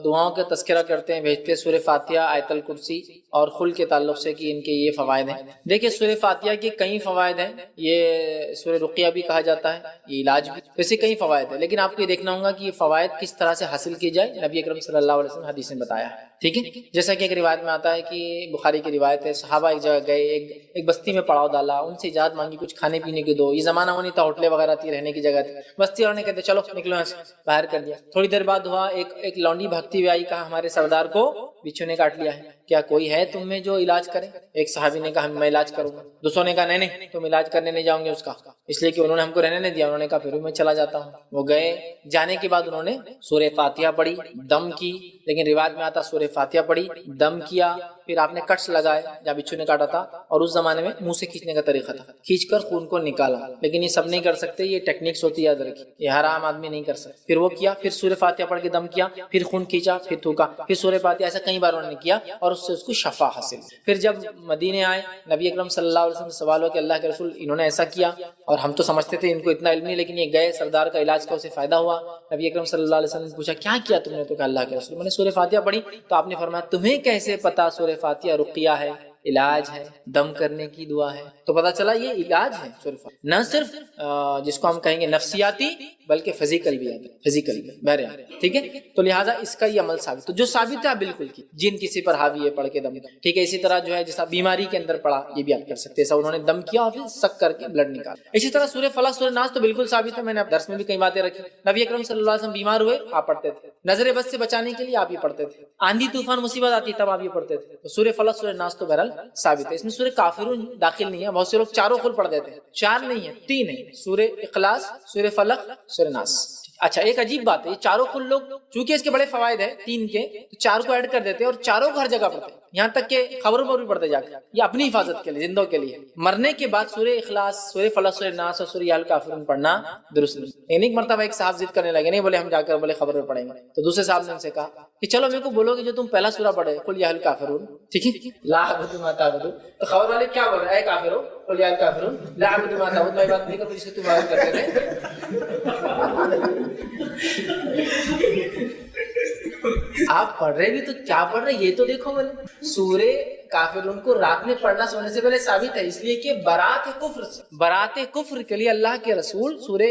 دعاؤں کا تذکرہ کرتے ہیں، بھیجتے سورہ فاتحہ، آیت الکرسی اور قل کے تعلق سے کہ ان کے یہ فوائد ہیں. دیکھیں سورہ فاتحہ کے کئی فوائد ہیں، یہ سورہ رقیہ بھی کہا جاتا ہے، یہ علاج بھی، ویسے کئی فوائد ہیں، لیکن آپ کو یہ دیکھنا ہوگا کہ یہ فوائد کس طرح سے حاصل کی جائے. نبی اکرم صلی اللہ علیہ وسلم حدیث میں بتایا ہے. ٹھیک ہے، جیسا کہ ایک روایت میں آتا ہے کہ بخاری کی روایت ہے، صحابہ ایک جگہ گئے، ایک بستی میں پڑاؤ ڈالا، ان سے اجازت مانگی کچھ کھانے پینے کے دو. یہ زمانہ وہ نہیں تھا ہوٹلیں وغیرہ تھی، رہنے کی جگہ تھی. بستی والوں نے کہتے چلو نکلو یہاں سے، باہر کر دیا. تھوڑی دیر بعد ہوا ایک لونڈی بھاگتی ہوئی آئی، کہا ہمارے سردار کو بچھو نے کاٹ لیا ہے، کیا کوئی ہے تم میں جو علاج کرے؟ ایک صحابی نے کہا میں علاج کروں گا. دوسروں نے کہا نہیں تم علاج کرنے نہیں جاؤں گے اس کا، اس لیے کہ انہوں نے ہم کو رہنے نہیں دیا. انہوں نے کہا پھر میں چلا جاتا ہوں. وہ گئے، جانے کے بعد انہوں نے سورہ فاتحہ پڑھی، دم کی، لیکن روایت میں آتا سورہ فاتحہ پڑھی، دم کیا، پھر آپ نے کٹس لگائے جہاں بچھو نے کاٹا تھا، اور اس زمانے میں منہ سے کھینچنے کا طریقہ تھا، کھینچ کر خون کو نکالا. لیکن یہ سب نہیں کر سکتے، یہ ٹیکنیکس ہوتی ہے، یاد رکھیے، یہ ہر عام آدمی نہیں کر سکتا. پھر وہ کیا، پھر سورہ فاتحہ پڑھ کے دم کیا، پھر خون کھینچا، پھر تھوکا، پھر سورہ فاتحہ، ایسا کئی بار انہوں نے کیا اور اس سے اس کو شفا حاصل. پھر جب مدینے آئے، نبی اکرم صلی اللہ علیہ وسلم سے سوال ہوا کہ اللہ کے رسول انہوں نے ایسا کیا، اور ہم تو سمجھتے تھے ان کو اتنا علم نہیں، لیکن یہ گئے، سردار کا علاج کا اسے فائدہ ہوا. نبی اکرم صلی اللہ علیہ وسلم نے پوچھا کیا کیا تم نے؟ تو کہا اللہ کے رسول میں نے سورہ فاتحہ پڑھی. تو آپ نے فرمایا تمہیں کیسے پتا سورہ فاتحہ رقیہ ہے، علاج ہے، دم کرنے کی دعا ہے؟ تو پتا چلا یہ علاج ہے سورہ فاتحہ، نہ صرف جس کو ہم کہیں گے نفسیاتی بلکہ فزیکل بھی ہے، فزیکل بھی بہرحال. ٹھیک ہے، تو لہٰذا اس کا یہ عمل ثابت، تو جو ثابت ہے بالکل کی جن کسی پر حاوی ہے پڑھ کے دم. ٹھیک ہے، اسی طرح جو ہے جیسا بیماری کے اندر پڑا یہ بھی آپ کر سکتے ہیں، ایسا انہوں نے دم کیا اور پھر سک کر کے بلڈ نکالا. اسی طرح سورہ فلق، سورہ ناس تو بالکل ثابت ہے، میں نے درس میں بھی کئی باتیں رکھی. نبی اکرم صلی اللہ علیہ وسلم بیمار ہوئے آپ پڑھتے تھے، نظر بد سے بچانے کے لیے آپ یہ پڑھتے تھے، آندھی طوفان مصیبت آتی تب آپ یہ پڑھتے تھے. تو سورہ فلق، سورہ ناس تو بہرحال ثابت ہے. اس میں سورہ کافرون داخل نہیں ہے، بہت سے لوگ چاروں کل پڑھ دیتے ہیں، 4 نہیں ہے 3 ہے، سورہ اخلاص، سورہ فلق، سورہ ناس. اچھا ایک عجیب بات ہے، یہ چاروں کل لوگ چونکہ اس کے بڑے فوائد ہیں 3 کے، تو 4 کو ایڈ کر دیتے ہیں اور چاروں کو ہر جگہ پڑھتے ہیں، یہاں تک کہ خبروں پر بھی پڑھتے جا کے، یہ اپنی حفاظت کے لیے، زندوں کے لیے. مرنے کے بعد سورہ اخلاص، سورہ فلق، سورہ ناس اور سورہ الکافرون پڑھنا درست نہیں. ایک مرتبہ ایک صاحب ضد کرنے لگے، نہیں بولے ہم جا کر بولے خبر میں پڑھیں گے. تو دوسرے صاحب نے ان سے کہا کہ چلو میرے کو بولو کہ جو تم پہلا سورہ پڑھے قل یا الکافرون، ٹھیک ہے، لا اعبد ما تعبدون، تو خبر والے کیا بول رہے ہیں؟ اے کافرو قل یا الکافرون لا اعبد ما تعبدون، میں بات نہیں کروں جس کو تم عبادت کرتے تھے. آپ پڑھ رہے بھی تو کیا پڑھ رہے یہ تو دیکھو. بولے سورہ کافرون کو رات میں پڑھنا سونے سے پہلے ثابت ہے، اس لیے کہ برات کفر کے لیے اللہ کے رسول سورہ